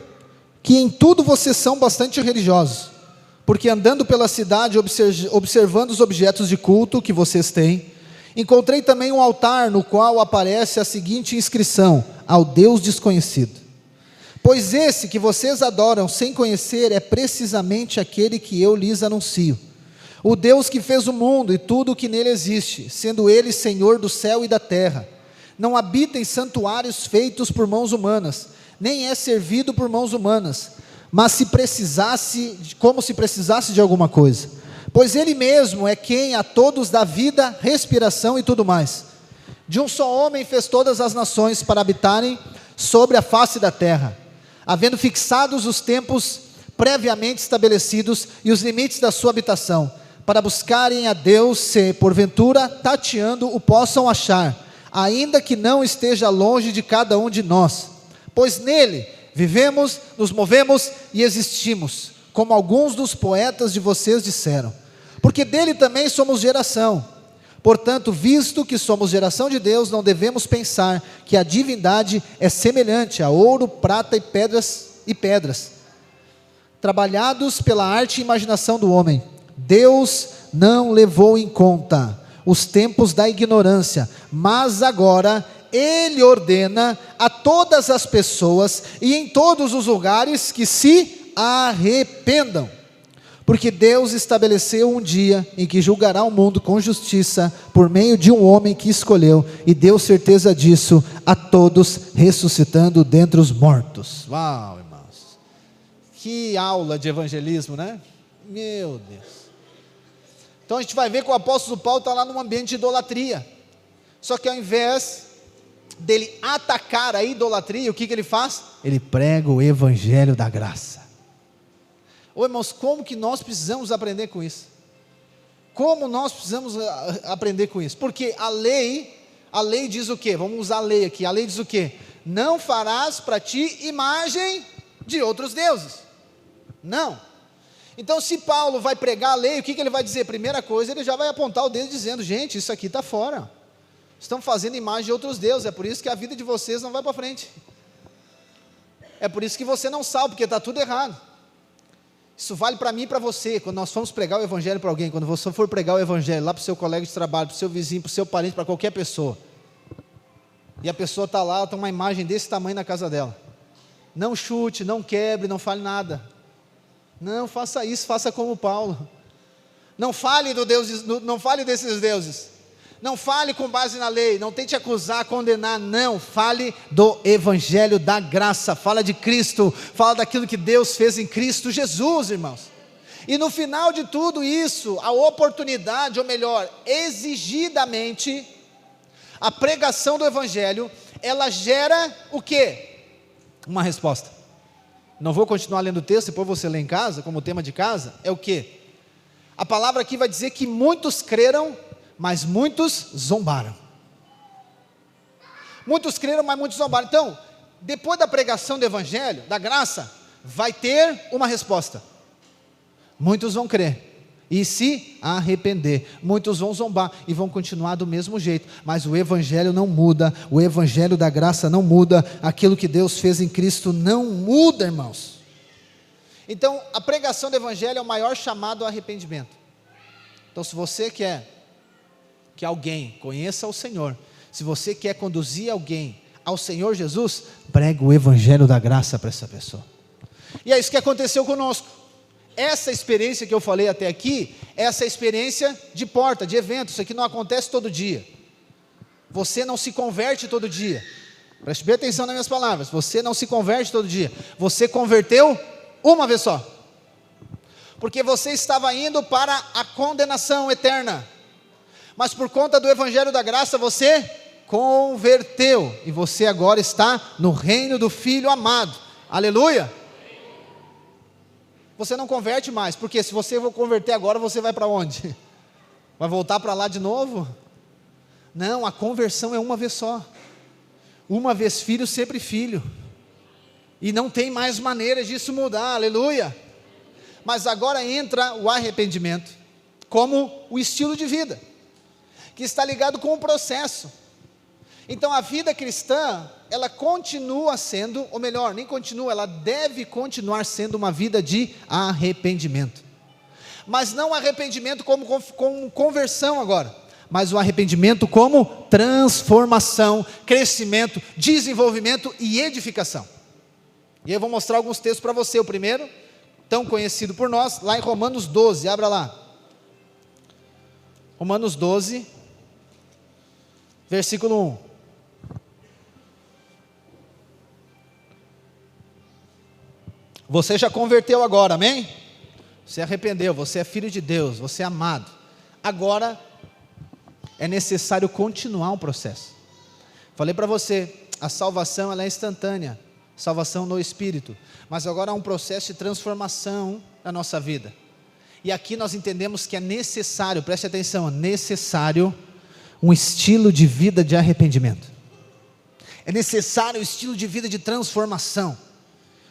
que em tudo vocês são bastante religiosos, porque andando pela cidade, observando os objetos de culto que vocês têm, encontrei também um altar no qual aparece a seguinte inscrição: ao Deus desconhecido. Pois esse que vocês adoram sem conhecer é precisamente aquele que eu lhes anuncio, o Deus que fez o mundo e tudo o que nele existe, sendo ele Senhor do céu e da terra. Não habita em santuários feitos por mãos humanas, nem é servido por mãos humanas, mas como se precisasse de alguma coisa, pois ele mesmo é quem a todos dá vida, respiração e tudo mais. De um só homem fez todas as nações para habitarem sobre a face da terra, havendo fixados os tempos previamente estabelecidos e os limites da sua habitação, para buscarem a Deus, se porventura tateando o possam achar, ainda que não esteja longe de cada um de nós, pois nele vivemos, nos movemos e existimos, como alguns dos poetas de vocês disseram, porque dele também somos geração. Portanto, visto que somos geração de Deus, não devemos pensar que a divindade é semelhante a ouro, prata e pedras, trabalhados pela arte e imaginação do homem. Deus não levou em conta os tempos da ignorância, mas agora ele ordena a todas as pessoas e em todos os lugares que se arrependam, porque Deus estabeleceu um dia em que julgará o mundo com justiça por meio de um homem que escolheu e deu certeza disso a todos, ressuscitando dentre os mortos. Uau, irmãos, que aula de evangelismo, né? Meu Deus. Então a gente vai ver que o apóstolo Paulo está lá num ambiente de idolatria, só que ao invés dele atacar a idolatria, o que ele faz? Ele prega o evangelho da graça. Ô irmãos, como que nós precisamos aprender com isso? Como nós precisamos aprender com isso? Porque a lei diz o quê? Vamos usar a lei aqui. A lei diz o quê? Não farás para ti imagem de outros deuses. Não. Então se Paulo vai pregar a lei, o que ele vai dizer? Primeira coisa, ele já vai apontar o dedo dizendo: gente, isso aqui está fora, estão fazendo imagem de outros deuses, é por isso que a vida de vocês não vai para frente, é por isso que você não salva, porque está tudo errado. Isso vale para mim e para você. Quando nós formos pregar o evangelho para alguém, quando você for pregar o evangelho lá para o seu colega de trabalho, para o seu vizinho, para o seu parente, para qualquer pessoa, e a pessoa está lá, tem uma imagem desse tamanho na casa dela, não chute, não quebre, não fale nada. Não faça isso, faça como Paulo. Não fale não fale desses deuses. Não fale com base na lei. Não tente acusar, condenar. Não, fale do evangelho da graça. Fala de Cristo. Fala daquilo que Deus fez em Cristo Jesus, irmãos. E no final de tudo isso, a oportunidade, ou melhor, exigidamente, a pregação do evangelho, ela gera o quê? Uma resposta. Não vou continuar lendo o texto, depois você lê em casa, como tema de casa, é o quê? A palavra aqui vai dizer que muitos creram, mas muitos zombaram. Muitos creram, mas muitos zombaram. Então, depois da pregação do evangelho, da graça, vai ter uma resposta. Muitos vão crer e se arrepender. Muitos vão zombar e vão continuar do mesmo jeito. Mas o evangelho não muda. O evangelho da graça não muda. Aquilo que Deus fez em Cristo não muda, irmãos. Então, a pregação do evangelho é o maior chamado ao arrependimento. Então, se você quer que alguém conheça o Senhor, se você quer conduzir alguém ao Senhor Jesus, pregue o evangelho da graça para essa pessoa. E é isso que aconteceu conosco. Essa experiência que eu falei até aqui, essa experiência de porta, de evento, isso aqui não acontece todo dia. Você não se converte todo dia. Preste bem atenção nas minhas palavras. Você não se converte todo dia. Você converteu uma vez só. Porque você estava indo para a condenação eterna. Mas por conta do evangelho da graça, você converteu. E você agora está no reino do Filho amado. Aleluia! Você não converte mais, porque se você for converter agora, você vai para onde? Vai voltar para lá de novo? Não, a conversão é uma vez só. Uma vez filho, sempre filho. E não tem mais maneira disso mudar, aleluia. Mas agora entra o arrependimento como o estilo de vida, que está ligado com o processo. Então a vida cristã, ela continua sendo, ou melhor, nem continua, ela deve continuar sendo uma vida de arrependimento. Mas não arrependimento como conversão agora, mas o arrependimento como transformação, crescimento, desenvolvimento e edificação. E eu vou mostrar alguns textos para você. O primeiro, tão conhecido por nós, lá em Romanos 12, abra lá. Romanos 12, versículo 1. Você já converteu agora, amém? Você arrependeu, você é filho de Deus, você é amado. Agora é necessário continuar o processo. Falei para você, a salvação ela é instantânea, salvação no Espírito, mas agora há um processo de transformação na nossa vida. E aqui nós entendemos que é necessário, preste atenção, é necessário um estilo de vida de arrependimento. É necessário um estilo de vida de transformação.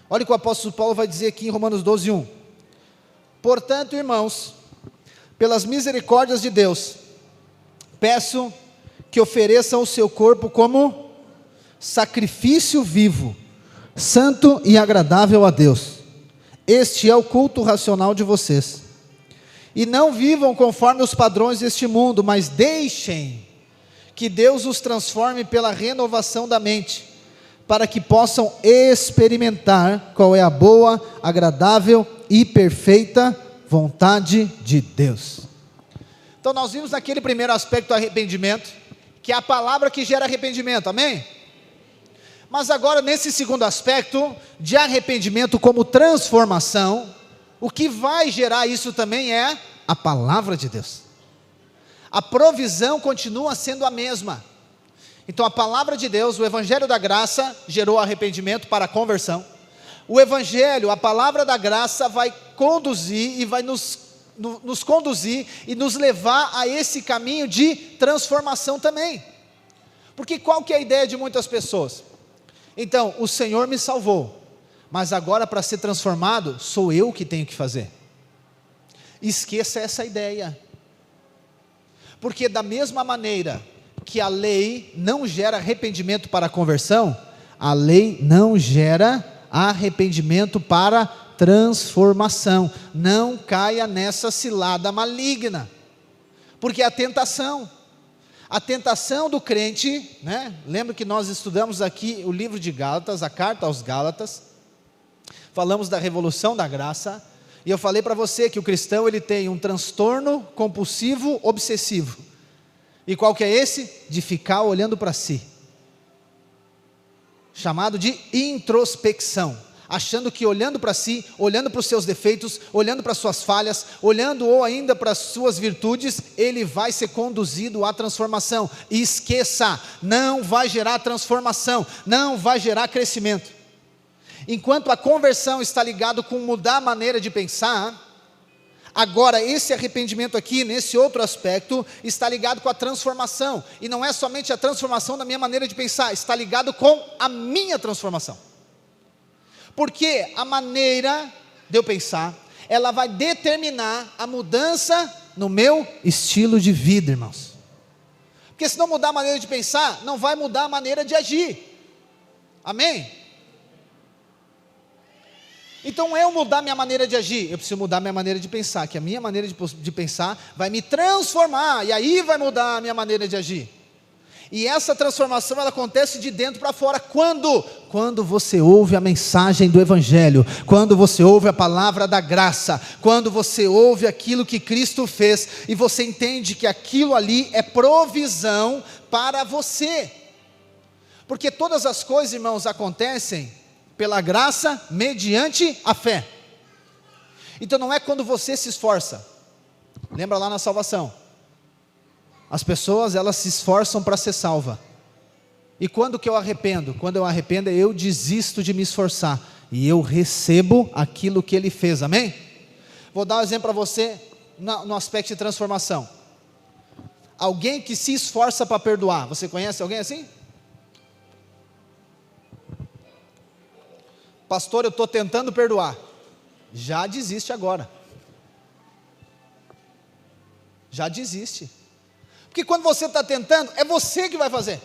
Olha o que o apóstolo Paulo vai dizer aqui em Romanos 12, 1. Portanto, irmãos, pelas misericórdias de Deus, peço que ofereçam o seu corpo como sacrifício vivo, santo e agradável a Deus. Este é o culto racional de vocês. E não vivam conforme os padrões deste mundo, mas deixem que Deus os transforme pela renovação da mente, para que possam experimentar qual é a boa, agradável e perfeita vontade de Deus. Então nós vimos naquele primeiro aspecto do arrependimento, que é a palavra que gera arrependimento, amém? Mas agora nesse segundo aspecto, de arrependimento como transformação, o que vai gerar isso também é a palavra de Deus. A provisão continua sendo a mesma. Então a palavra de Deus, o evangelho da graça, gerou arrependimento para a conversão. O evangelho, a palavra da graça vai conduzir e vai nos conduzir e nos levar a esse caminho de transformação também. Porque qual que é a ideia de muitas pessoas? Então, o Senhor me salvou, mas agora para ser transformado, sou eu que tenho que fazer. Esqueça essa ideia. Porque da mesma maneira que a lei não gera arrependimento para a conversão, a lei não gera arrependimento para transformação. Não caia nessa cilada maligna, porque é a tentação do crente, né? Lembra que nós estudamos aqui o livro de Gálatas, a carta aos Gálatas, falamos da revolução da graça, e eu falei para você que o cristão ele tem um transtorno compulsivo obsessivo. E qual que é esse? De ficar olhando para si, chamado de introspecção, achando que olhando para si, olhando para os seus defeitos, olhando para suas falhas, olhando ou ainda para as suas virtudes, ele vai ser conduzido à transformação. E esqueça, não vai gerar transformação, não vai gerar crescimento. Enquanto a conversão está ligado com mudar a maneira de pensar, Agora, esse arrependimento aqui, nesse outro aspecto, está ligado com a transformação, e não é somente a transformação da minha maneira de pensar, está ligado com a minha transformação, porque a maneira de eu pensar, ela vai determinar a mudança no meu estilo de vida, irmãos, porque se não mudar a maneira de pensar, não vai mudar a maneira de agir, amém? Então eu mudar minha maneira de agir, eu preciso mudar minha maneira de pensar, que a minha maneira de pensar vai me transformar, e aí vai mudar a minha maneira de agir, e essa transformação ela acontece de dentro para fora, quando você ouve a mensagem do Evangelho, quando você ouve a palavra da graça, quando você ouve aquilo que Cristo fez, e você entende que aquilo ali é provisão para você, porque todas as coisas, irmãos, acontecem pela graça, mediante a fé. Então não é quando você se esforça, lembra lá na salvação, as pessoas elas se esforçam para ser salva, e quando que eu arrependo? Quando eu arrependo, eu desisto de me esforçar, e eu recebo aquilo que Ele fez, amém? Vou dar um exemplo para você, no aspecto de transformação, alguém que se esforça para perdoar, você conhece alguém assim? Pastor, eu estou tentando perdoar, já desiste agora, já desiste, porque quando você está tentando, é você que vai fazer,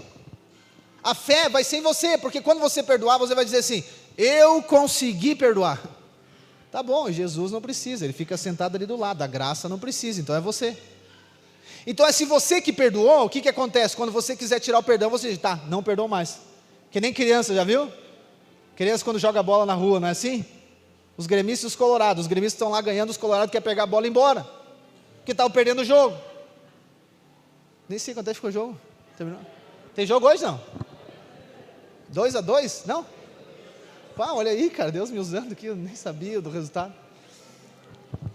a fé vai ser em você, porque quando você perdoar, você vai dizer assim, eu consegui perdoar, tá bom, Jesus não precisa, Ele fica sentado ali do lado, a graça não precisa, então é você, então é se você que perdoou, o que acontece, quando você quiser tirar o perdão, você diz, tá, não perdoou mais, que nem criança, já viu? Criança quando joga bola na rua, não é assim? Os gremistas e os colorados, os gremistas estão lá ganhando, os colorados querem pegar a bola e ir embora, porque estavam perdendo o jogo, nem sei quanto é que ficou o jogo, terminou? Tem jogo hoje não? 2-2? Não? Pá, olha aí cara, Deus me usando aqui, eu nem sabia do resultado,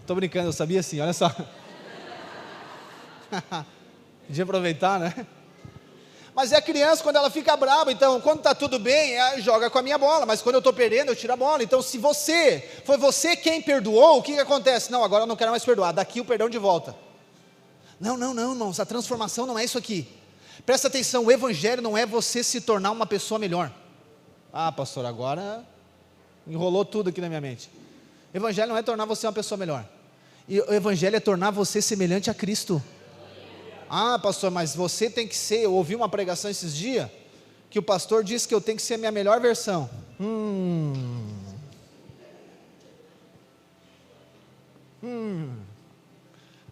estou brincando, eu sabia sim, olha só, podia aproveitar, né? Mas é a criança quando ela fica brava, então quando está tudo bem, ela joga com a minha bola, mas quando eu estou perdendo, eu tiro a bola, então se foi você quem perdoou, o que acontece? Não, agora eu não quero mais perdoar, daqui o perdão de volta, não irmãos, a transformação não é isso aqui, presta atenção, o Evangelho não é você se tornar uma pessoa melhor, ah pastor, agora enrolou tudo aqui na minha mente, o Evangelho não é tornar você uma pessoa melhor, e o Evangelho é tornar você semelhante a Cristo. Ah pastor, mas você tem que ser, eu ouvi uma pregação esses dias, que o pastor disse que eu tenho que ser a minha melhor versão,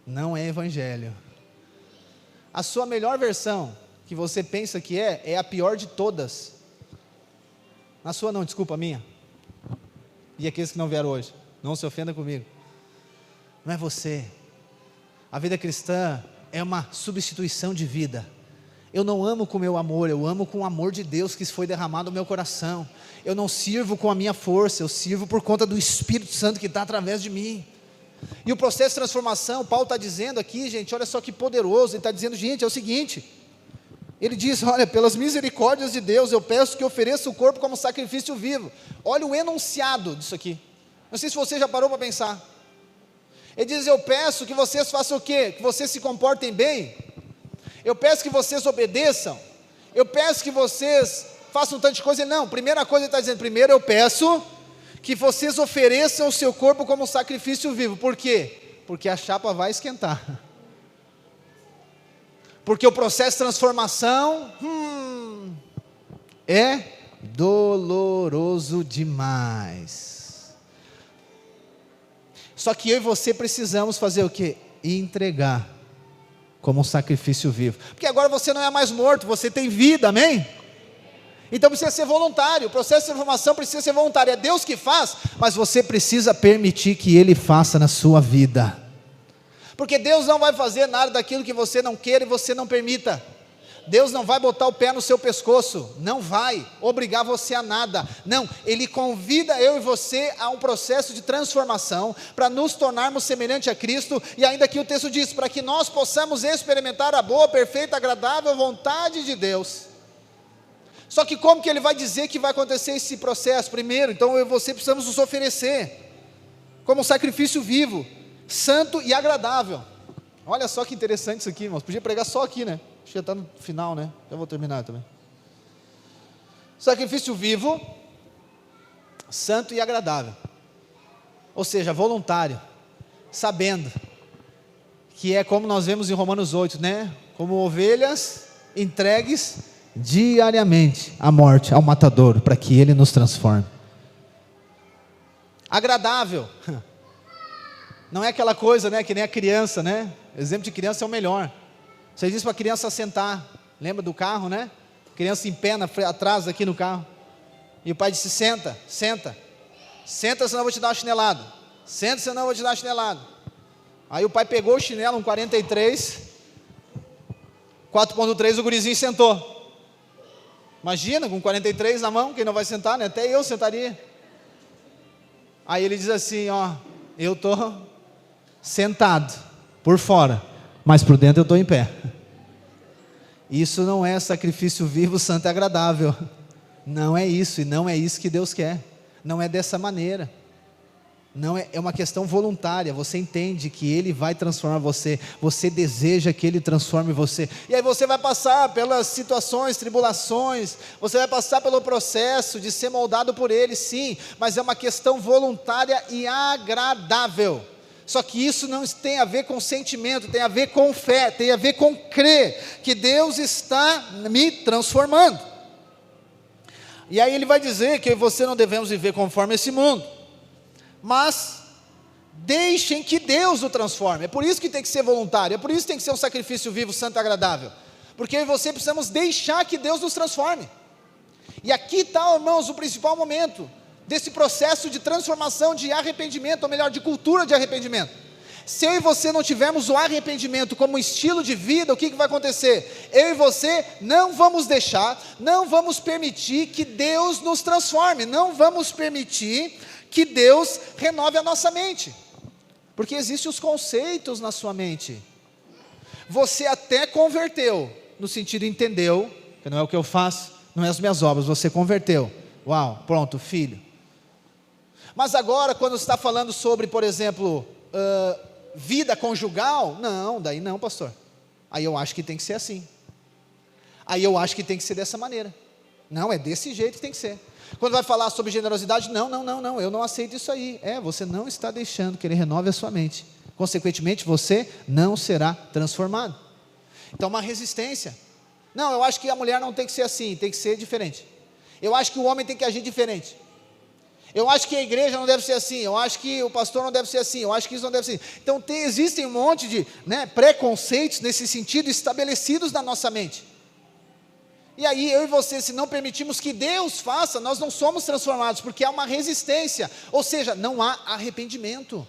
não é Evangelho, a sua melhor versão, que você pensa que é a pior de todas, a sua não, desculpa, a minha, e aqueles que não vieram hoje, não se ofenda comigo, não é você, a vida cristã é uma substituição de vida, eu não amo com o meu amor, eu amo com o amor de Deus que foi derramado no meu coração, eu não sirvo com a minha força, eu sirvo por conta do Espírito Santo que está através de mim, e o processo de transformação, Paulo está dizendo aqui, gente, olha só que poderoso, ele está dizendo, gente, é o seguinte, ele diz, olha, pelas misericórdias de Deus, eu peço que ofereça o corpo como sacrifício vivo, olha o enunciado disso aqui, não sei se você já parou para pensar, ele diz, eu peço que vocês façam o quê? Que vocês se comportem bem, eu peço que vocês obedeçam, eu peço que vocês façam um tanto de coisa, não, primeira coisa ele está dizendo, primeiro eu peço que vocês ofereçam o seu corpo como sacrifício vivo, por quê? Porque a chapa vai esquentar, porque o processo de transformação, é doloroso demais, só que eu e você precisamos fazer o quê? Entregar como um sacrifício vivo, porque agora você não é mais morto, você tem vida, amém? Então precisa ser voluntário, o processo de transformação precisa ser voluntário, é Deus que faz, mas você precisa permitir que Ele faça na sua vida, porque Deus não vai fazer nada daquilo que você não queira e você não permita, Deus não vai botar o pé no seu pescoço, não vai obrigar você a nada, não, Ele convida eu e você a um processo de transformação, para nos tornarmos semelhante a Cristo, e ainda aqui o texto diz, para que nós possamos experimentar a boa, perfeita, agradável vontade de Deus. Só que como que Ele vai dizer que vai acontecer esse processo? Primeiro, então eu e você precisamos nos oferecer, como um sacrifício vivo, santo e agradável. Olha só que interessante isso aqui, irmãos. Podia pregar só aqui, né? Acho que já está no final, né? Já vou terminar também. Sacrifício vivo, santo e agradável. Ou seja, voluntário, sabendo que é como nós vemos em Romanos 8, né? Como ovelhas entregues diariamente à morte, ao matadouro, para que ele nos transforme. Agradável. Não é aquela coisa, né, que nem a criança, né? Exemplo de criança é o melhor. Você diz para a criança sentar, lembra do carro, né? Criança em pé atrás aqui no carro. E o pai disse: senta, senta. Senta, senão eu vou te dar uma chinelada. Senta, senão eu vou te dar uma chinelada. Aí o pai pegou o chinelo, um 43, 4.3, o gurizinho sentou. Imagina, com 43 na mão, quem não vai sentar, né? Até eu sentaria. Aí ele diz assim, ó: eu estou sentado por fora, mas por dentro eu estou em pé. Isso não é sacrifício vivo, santo e agradável. Não é isso, e não é isso que Deus quer. Não é dessa maneira. Não é uma questão voluntária. Você entende que Ele vai transformar você. Você deseja que Ele transforme você. E aí você vai passar pelas situações, tribulações. Você vai passar pelo processo de ser moldado por Ele, sim. Mas é uma questão voluntária e agradável. Só que isso não tem a ver com sentimento, tem a ver com fé, tem a ver com crer que Deus está me transformando. E aí ele vai dizer que você não devemos viver conforme esse mundo, mas deixem que Deus o transforme. É por isso que tem que ser voluntário, é por isso que tem que ser um sacrifício vivo, santo e agradável, porque eu e você precisamos deixar que Deus nos transforme. E aqui está, irmãos, o principal momento desse processo de transformação, de arrependimento, ou melhor, de cultura de arrependimento. Se eu e você não tivermos o arrependimento como estilo de vida, o que vai acontecer? Eu e você não vamos deixar, não vamos permitir que Deus nos transforme, não vamos permitir que Deus renove a nossa mente, porque existem os conceitos na sua mente. Você até converteu, no sentido entendeu, que não é o que eu faço, não é as minhas obras, você converteu, uau, pronto, filho. Mas agora, quando você está falando sobre, por exemplo, vida conjugal, não, daí não, pastor. Aí eu acho que tem que ser assim. Aí eu acho que tem que ser dessa maneira. Não, é desse jeito que tem que ser. Quando vai falar sobre generosidade, não, eu não aceito isso aí. Você não está deixando que Ele renove a sua mente. Consequentemente, você não será transformado. Então, uma resistência. Não, eu acho que a mulher não tem que ser assim, tem que ser diferente. Eu acho que o homem tem que agir diferente. Eu acho que a igreja não deve ser assim, eu acho que o pastor não deve ser assim, eu acho que isso não deve ser assim. Então existem um monte de preconceitos nesse sentido estabelecidos na nossa mente. E aí eu e você, se não permitirmos que Deus faça, nós não somos transformados, porque há uma resistência, ou seja, não há arrependimento.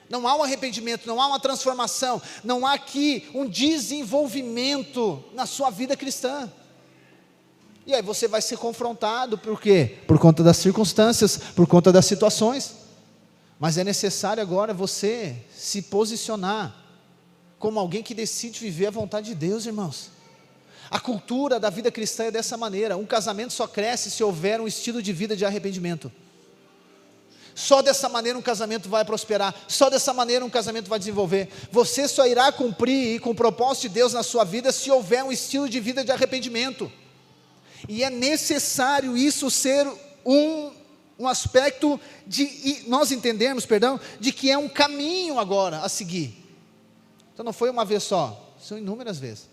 Não há um arrependimento, não há uma transformação, não há aqui um desenvolvimento na sua vida cristã. E aí você vai ser confrontado, por quê? Por conta das circunstâncias, por conta das situações. Mas é necessário agora você se posicionar como alguém que decide viver a vontade de Deus, irmãos. A cultura da vida cristã é dessa maneira. Um casamento só cresce se houver um estilo de vida de arrependimento. Só dessa maneira um casamento vai prosperar, só dessa maneira um casamento vai desenvolver. Você só irá cumprir com o propósito de Deus na sua vida se houver um estilo de vida de arrependimento. E é necessário isso ser um aspecto de nós entendermos, de que é um caminho agora a seguir. Então não foi uma vez só, são inúmeras vezes.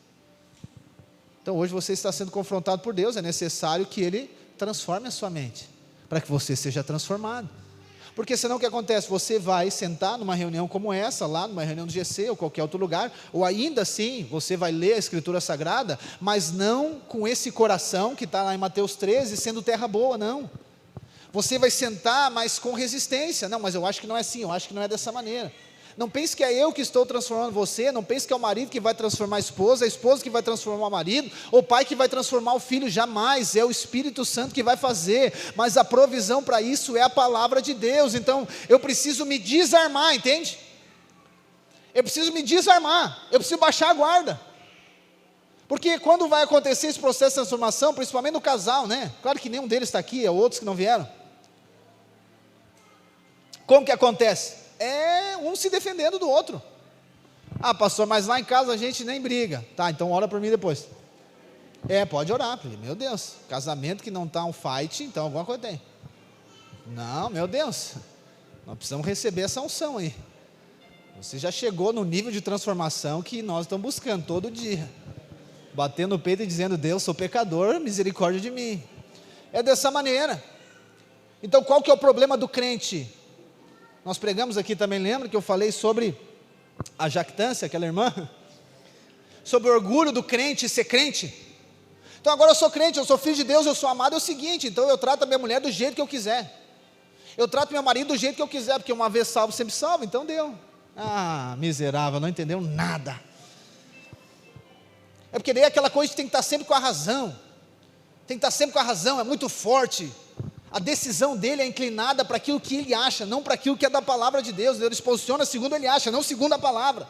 Então hoje você está sendo confrontado por Deus, é necessário que Ele transforme a sua mente, para que você seja transformado. Porque senão o que acontece? Você vai sentar numa reunião como essa, lá numa reunião do GC ou qualquer outro lugar, ou ainda assim, você vai ler a Escritura Sagrada, mas não com esse coração que está lá em Mateus 13, sendo terra boa, não. Você vai sentar, mas com resistência. Não, mas eu acho que não é assim, eu acho que não é dessa maneira. Não pense que é eu que estou transformando você, não pense que é o marido que vai transformar a esposa que vai transformar o marido, ou o pai que vai transformar o filho, jamais, é o Espírito Santo que vai fazer, mas a provisão para isso é a palavra de Deus. Então eu preciso me desarmar, entende? Eu preciso me desarmar, eu preciso baixar a guarda, porque quando vai acontecer esse processo de transformação, principalmente no casal, claro que nenhum deles está aqui, é outros que não vieram. Como que acontece? é um se defendendo do outro. Ah, pastor, mas lá em casa a gente nem briga. Tá, então ora por mim depois. Pode orar, porque, meu Deus, casamento que não está um fight, então alguma coisa tem. Não, meu Deus, nós precisamos receber essa unção aí. Você já chegou no nível de transformação que nós estamos buscando todo dia, batendo no peito e dizendo: Deus, sou pecador, misericórdia de mim. É dessa maneira. Então qual que é o problema do crente? Nós pregamos aqui também, lembra que eu falei sobre a jactância, aquela irmã? Sobre o orgulho do crente ser crente. Então agora eu sou crente, eu sou filho de Deus, eu sou amado, é o seguinte, então eu trato a minha mulher do jeito que eu quiser. Eu trato meu marido do jeito que eu quiser, porque uma vez salvo, sempre salvo, então deu. Ah, miserável, não entendeu nada. É porque daí aquela coisa que tem que estar sempre com a razão. Tem que estar sempre com a razão, é muito forte. A decisão dele é inclinada para aquilo que ele acha, não para aquilo que é da palavra de Deus. Ele se posiciona segundo ele acha, não segundo a palavra.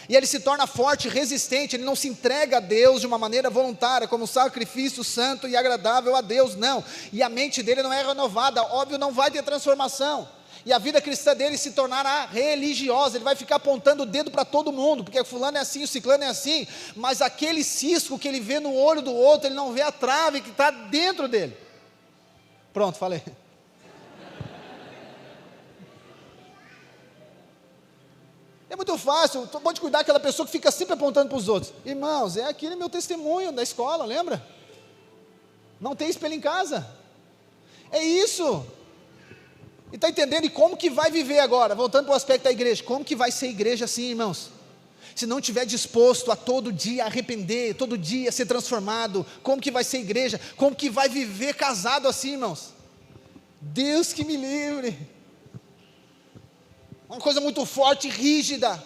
E ele se torna forte, resistente, ele não se entrega a Deus de uma maneira voluntária, como sacrifício santo e agradável a Deus, não. E a mente dele não é renovada, óbvio, não vai ter transformação. E a vida cristã dele se tornará religiosa, ele vai ficar apontando o dedo para todo mundo, porque fulano é assim, o ciclano é assim, mas aquele cisco que ele vê no olho do outro, ele não vê a trave que está dentro dele. Pronto, falei. É muito fácil, pode cuidar daquela pessoa que fica sempre apontando para os outros. Irmãos, é aquele meu testemunho da escola, lembra? Não tem espelho em casa. É isso. E está entendendo? E como que vai viver agora? Voltando para o aspecto da igreja. Como que vai ser igreja assim, irmãos? Se não estiver disposto a todo dia arrepender, todo dia ser transformado, como que vai ser igreja? Como que vai viver casado assim, irmãos? Deus que me livre. Uma coisa muito forte, rígida.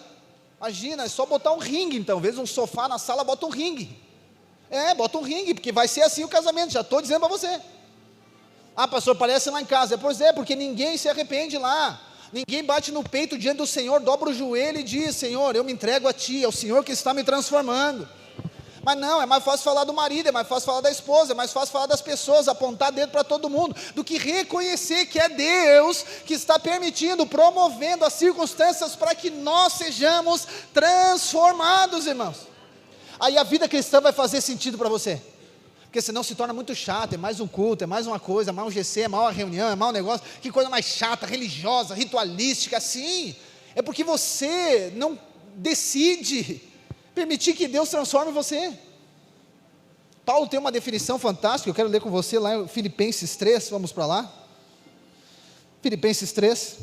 Imagina, é só botar um ringue então, em vez de um sofá na sala, bota um ringue. Bota um ringue, porque vai ser assim o casamento, já estou dizendo para você. Ah, pastor, parece lá em casa. Pois é, porque ninguém se arrepende lá. Ninguém bate no peito diante do Senhor, dobra o joelho e diz: Senhor, eu me entrego a Ti, é o Senhor que está me transformando. Mas não, é mais fácil falar do marido, é mais fácil falar da esposa, é mais fácil falar das pessoas, apontar dedo para todo mundo, do que reconhecer que é Deus que está permitindo, promovendo as circunstâncias para que nós sejamos transformados, irmãos. Aí a vida cristã vai fazer sentido para você, porque senão se torna muito chato, é mais um culto, é mais uma coisa, é mais um GC, é mais uma reunião, é mais um negócio, que coisa mais chata, religiosa, ritualística, assim. É porque você não decide permitir que Deus transforme você. Paulo tem uma definição fantástica, eu quero ler com você lá em Filipenses 3, vamos para lá. Filipenses 3.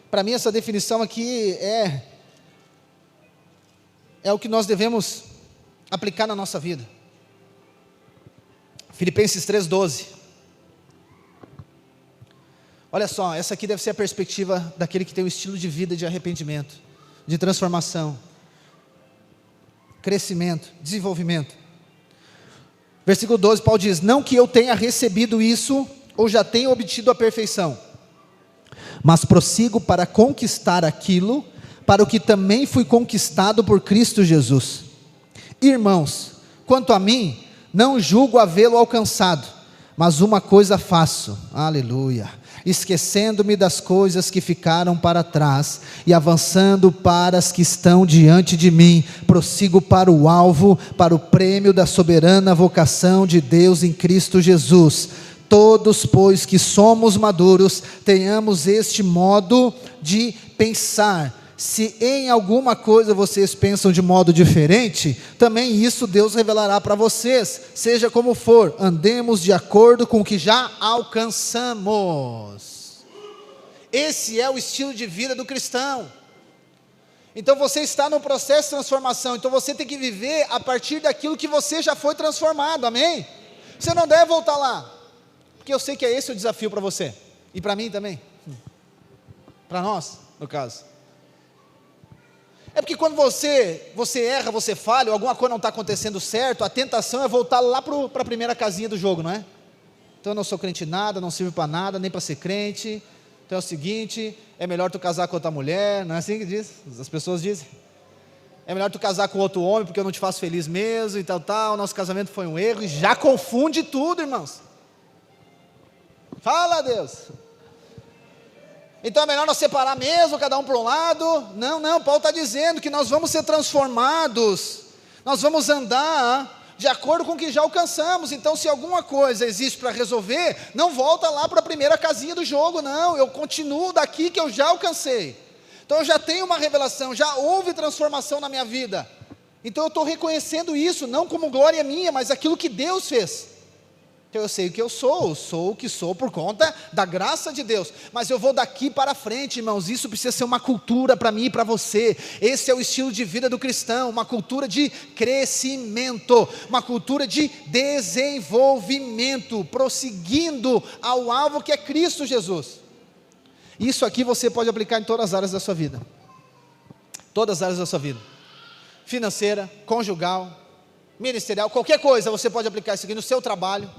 Para mim essa definição aqui é o que nós devemos aplicar na nossa vida. Filipenses 3:12. Olha só, essa aqui deve ser a perspectiva daquele que tem um estilo de vida de arrependimento, de transformação, crescimento, desenvolvimento. Versículo 12, Paulo diz: não que eu tenha recebido isso, ou já tenha obtido a perfeição, mas prossigo para conquistar aquilo, para o que também fui conquistado por Cristo Jesus. Irmãos, quanto a mim, não julgo havê-lo alcançado, mas uma coisa faço, aleluia, esquecendo-me das coisas que ficaram para trás, e avançando para as que estão diante de mim, prossigo para o alvo, para o prêmio da soberana vocação de Deus em Cristo Jesus. Todos, pois, que somos maduros, tenhamos este modo de pensar. Se em alguma coisa vocês pensam de modo diferente, também isso Deus revelará para vocês. Seja como for, andemos de acordo com o que já alcançamos. Esse é o estilo de vida do cristão. Então você está no processo de transformação, então você tem que viver a partir daquilo que você já foi transformado, amém? Você não deve voltar lá, porque eu sei que é esse o desafio para você, e para mim também, para nós, no caso. É porque quando você erra, você falha, ou alguma coisa não está acontecendo certo, a tentação é voltar lá para a primeira casinha do jogo, não é? Então eu não sou crente em nada, não sirvo para nada, nem para ser crente. Então é o seguinte, é melhor tu casar com outra mulher, não é assim que diz? As pessoas dizem. É melhor tu casar com outro homem, porque eu não te faço feliz mesmo, e tal, nosso casamento foi um erro, e já confunde tudo, irmãos. Fala, Deus. Então é melhor nós separar mesmo, cada um para um lado. Não, Paulo está dizendo que nós vamos ser transformados, nós vamos andar de acordo com o que já alcançamos. Então, se alguma coisa existe para resolver, não volta lá para a primeira casinha do jogo, não, eu continuo daqui que eu já alcancei. Então eu já tenho uma revelação, já houve transformação na minha vida, então eu estou reconhecendo isso, não como glória minha, mas aquilo que Deus fez. Então eu sei o que eu sou o que sou por conta da graça de Deus, mas eu vou daqui para frente, irmãos. Isso precisa ser uma cultura para mim e para você. Esse é o estilo de vida do cristão, uma cultura de crescimento, uma cultura de desenvolvimento, prosseguindo ao alvo que é Cristo Jesus. Isso aqui você pode aplicar em todas as áreas da sua vida, todas as áreas da sua vida, financeira, conjugal, ministerial, qualquer coisa você pode aplicar isso aqui no seu trabalho.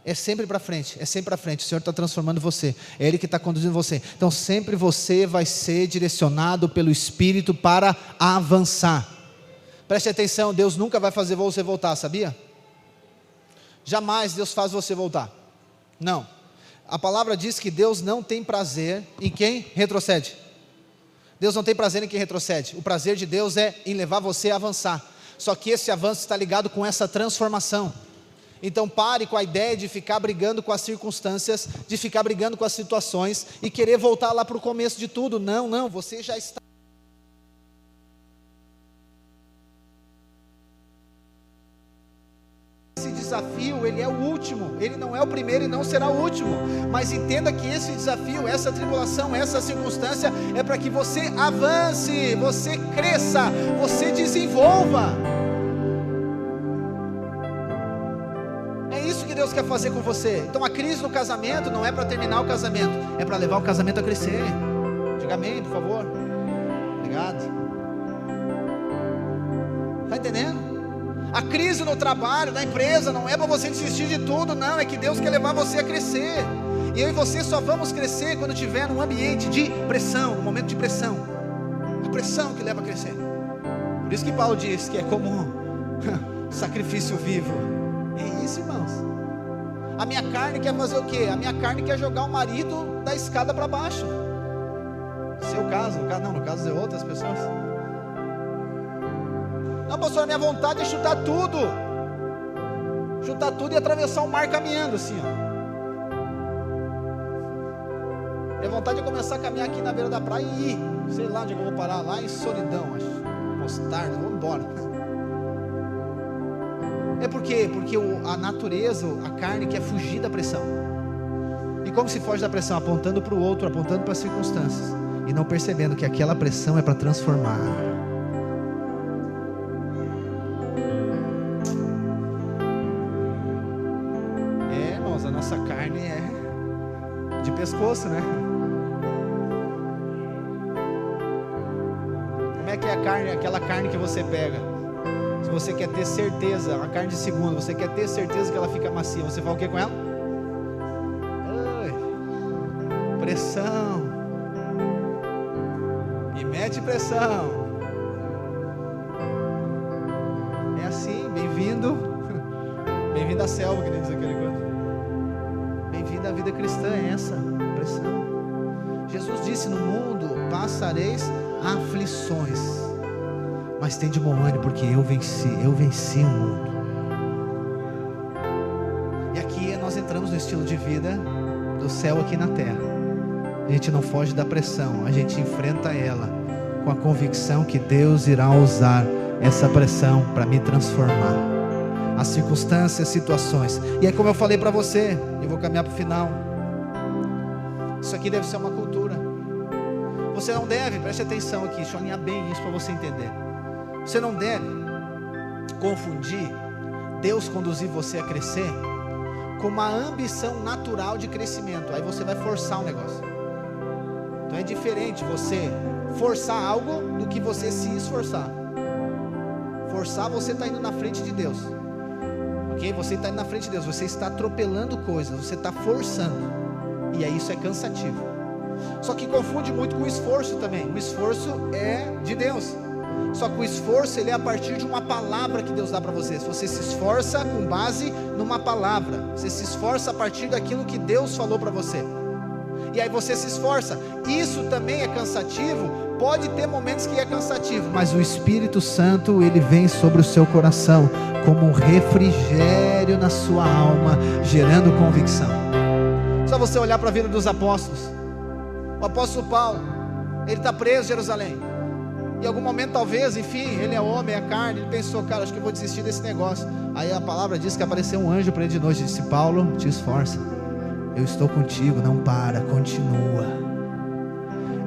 É sempre para frente, é sempre para frente. O Senhor está transformando você, é Ele que está conduzindo você. Então sempre você vai ser direcionado pelo Espírito para avançar. Preste atenção, Deus nunca vai fazer você voltar, sabia? Jamais Deus faz você voltar, não. A palavra diz que Deus não tem prazer em quem retrocede. Deus não tem prazer em quem retrocede. O prazer de Deus é em levar você a avançar. Só que esse avanço está ligado com essa transformação. Então pare com a ideia de ficar brigando com as circunstâncias, de ficar brigando com as situações e querer voltar lá para o começo de tudo. Não, você já está. Esse desafio, ele é o último, ele não é o primeiro e não será o último. Mas entenda que esse desafio, essa tribulação, essa circunstância é para que você avance, você cresça, você desenvolva. Deus quer fazer com você. Então a crise no casamento não é para terminar o casamento, é para levar o casamento a crescer. Diga amém, por favor. Obrigado. Está entendendo? A crise no trabalho, na empresa, não é para você desistir de tudo, não. É que Deus quer levar você a crescer. E eu e você só vamos crescer quando tiver num ambiente de pressão, num momento de pressão. A pressão que leva a crescer. Por isso que Paulo diz que é como sacrifício vivo. É isso, irmãos. A minha carne quer fazer o quê? A minha carne quer jogar o marido da escada para baixo. Seu caso, não, no caso de outras pessoas. Não, pastor, a minha vontade é chutar tudo e atravessar o mar caminhando assim, ó. Minha vontade é começar a caminhar aqui na beira da praia e ir, sei lá onde eu vou parar, lá em Solidão, acho, Mostarda, vamos embora. É por quê? Porque a natureza, a carne quer fugir da pressão. E como se foge da pressão? Apontando para o outro, apontando para as circunstâncias, e não percebendo que aquela pressão é para transformar. Irmãos, a nossa carne é de pescoço, né? Como é que é a carne, aquela carne que você pega? Se você quer ter certeza, a carne de segunda, você quer ter certeza que ela fica macia, você faz o que com ela? Pressão. E mete pressão. É assim, bem-vindo. Bem-vindo à selva, que nem diz aquele coisa. Bem-vindo à vida cristã, é essa pressão. Jesus disse: no mundo passareis aflições, mas tem de bom ânimo, porque eu venci o mundo. E aqui nós entramos no estilo de vida do céu aqui na terra. A gente não foge da pressão, a gente enfrenta ela com a convicção que Deus irá usar essa pressão para me transformar. As circunstâncias, situações. E é como eu falei para você, eu vou caminhar para o final. Isso aqui deve ser uma cultura. Você não deve, preste atenção aqui, deixa eu alinhar bem isso para você entender. Você não deve confundir Deus conduzir você a crescer com uma ambição natural de crescimento. Aí você vai forçar o negócio. Então é diferente você forçar algo do que você se esforçar. Forçar, você está indo na frente de Deus. Ok? Você está indo na frente de Deus. Você está atropelando coisas. Você está forçando. E aí isso é cansativo. Só que confunde muito com o esforço também. O esforço é de Deus. Só que o esforço, ele é a partir de uma palavra que Deus dá para você. Você se esforça com base numa palavra. Você se esforça a partir daquilo que Deus falou para você. e aí você se esforça. Isso também é cansativo, pode ter momentos que é cansativo, mas o Espírito Santo, ele vem sobre o seu coração como um refrigério na sua alma, gerando convicção. Só você olhar para a vida dos apóstolos. O apóstolo Paulo, ele está preso em Jerusalém. Em algum momento talvez, enfim, ele é homem, é carne, ele pensou, cara, acho que eu vou desistir desse negócio. Aí a palavra diz que apareceu um anjo para ele de noite e disse: Paulo, te esforça, eu estou contigo, não para, continua.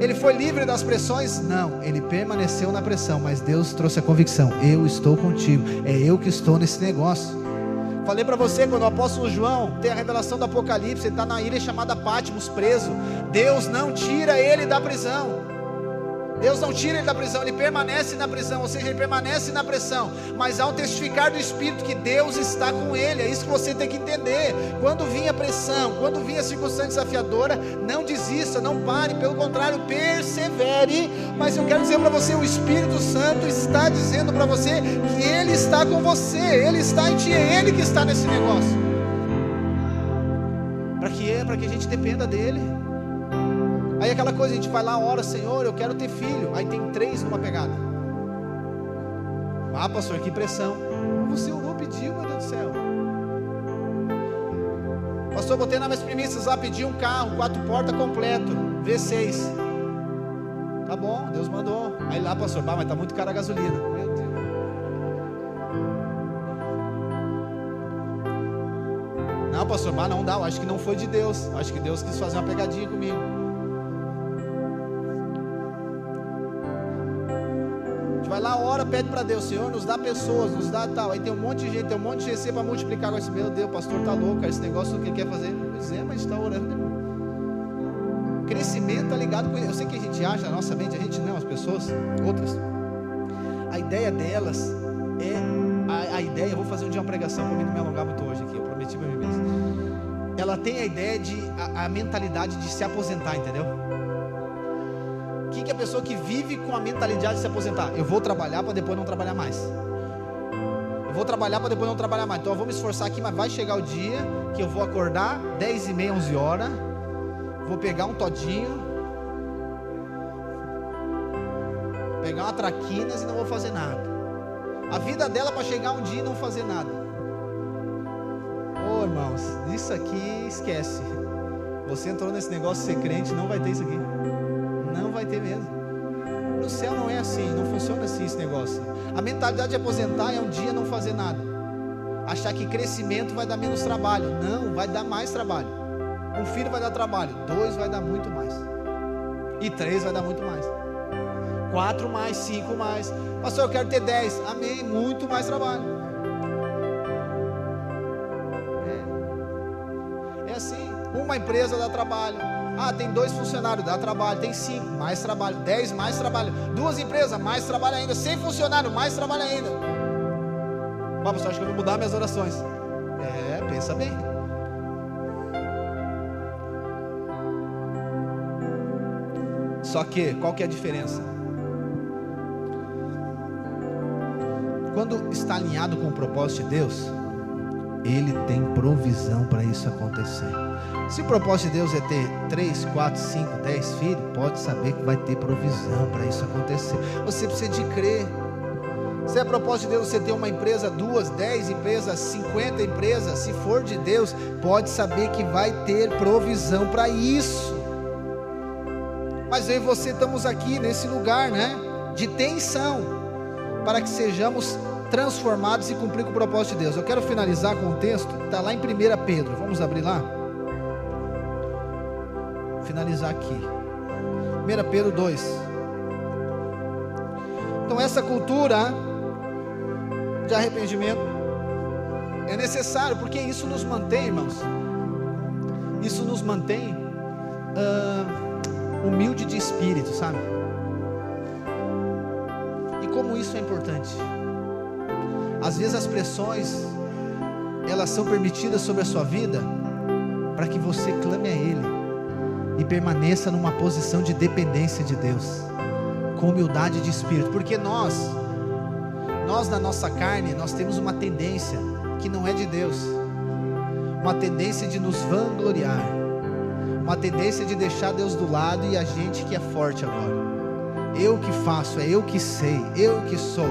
Ele foi livre das pressões? Não, ele permaneceu na pressão, mas Deus trouxe a convicção: eu estou contigo, é eu que estou nesse negócio. Falei para você, quando o apóstolo João tem a revelação do Apocalipse, ele está na ilha chamada Patmos, preso. Deus não tira ele da prisão. Deus não tira ele da prisão, ele permanece na prisão, ou seja, ele permanece na pressão, mas ao testificar do Espírito que Deus está com ele. É isso que você tem que entender. Quando vinha a pressão, quando vinha a circunstância desafiadora, não desista, não pare, pelo contrário, persevere. Mas eu quero dizer para você, o Espírito Santo está dizendo para você que ele está com você, ele está em ti, é ele que está nesse negócio. Para que a gente dependa dele. Aí aquela coisa, a gente vai lá, ora, Senhor, eu quero ter filho. Aí tem 3 numa pegada. Ah, pastor, que pressão. Você orou, pediu, meu Deus do céu. Pastor, botei nas minhas primícias lá, pedi um carro, 4 portas completo, V6. Tá bom, Deus mandou. Aí lá, pastor, mas tá muito cara a gasolina. Meu Deus. Não, pastor, não dá, eu acho que não foi de Deus. Acho que Deus quis fazer uma pegadinha comigo. Vai lá, ora, pede para Deus: Senhor, nos dá pessoas, nos dá tal. Aí tem um monte de gente, tem um monte de GC para multiplicar. Agora, meu Deus, o pastor está louco, esse negócio que ele quer fazer. Pois é, mas está orando. Crescimento está ligado com. Eu sei que a gente acha, a nossa mente, a gente não, as pessoas, outras. A ideia delas é. A ideia, eu vou fazer um dia uma pregação para mim não me alongar muito hoje aqui, eu prometi para mim mesmo. Ela tem a ideia de. A mentalidade de se aposentar, entendeu? O que é a pessoa que vive com a mentalidade de se aposentar? Eu vou trabalhar para depois não trabalhar mais. Eu vou trabalhar para depois não trabalhar mais. Então eu vou me esforçar aqui, mas vai chegar o dia que eu vou acordar 10h30, 11 horas, vou pegar um todinho, pegar uma traquinas e não vou fazer nada. A vida dela para chegar um dia e não fazer nada. Ô irmãos, isso aqui esquece. Você entrou nesse negócio de ser crente, não vai ter isso aqui. Não vai ter mesmo. No céu não é assim, não funciona assim esse negócio. A mentalidade de aposentar é um dia não fazer nada. Achar que crescimento vai dar menos trabalho. Não, vai dar mais trabalho. Um filho vai dar trabalho, 2 vai dar muito mais. E 3 vai dar muito mais. 4 mais, 5 mais. Pastor, eu quero ter 10. Amém, muito mais trabalho. É assim. Uma empresa dá trabalho. Ah, tem 2 funcionários, dá trabalho. Tem 5, mais trabalho. 10, mais trabalho. 2 empresas, mais trabalho ainda. 100 funcionários, mais trabalho ainda. Pastor, acho que eu vou mudar minhas orações. Pensa bem. Só que, qual que é a diferença? Quando está alinhado com o propósito de Deus, Ele tem provisão para isso acontecer. Se o propósito de Deus é ter 3, 4, 5, 10 filhos, pode saber que vai ter provisão para isso acontecer. Você precisa de crer. Se é propósito de Deus você ter uma empresa, 2, 10 empresas, 50 empresas, se for de Deus, pode saber que vai ter provisão para isso. Mas eu e você estamos aqui nesse lugar, né, de tensão, para que sejamos transformados e cumprir com o propósito de Deus. Eu quero finalizar com um texto que está lá em 1 Pedro. Vamos abrir lá? Finalizar aqui. 1 Pedro 2. Então essa cultura de arrependimento é necessário, porque isso nos mantém, irmãos, isso nos mantém humilde de espírito, sabe? E como isso é importante. Às vezes as pressões, elas são permitidas sobre a sua vida para que você clame a Ele e permaneça numa posição de dependência de Deus, com humildade de espírito. Porque nós na nossa carne, nós temos uma tendência que não é de Deus, uma tendência de nos vangloriar, uma tendência de deixar Deus do lado e a gente que é forte agora. Eu que faço, é eu que sei, eu que sou.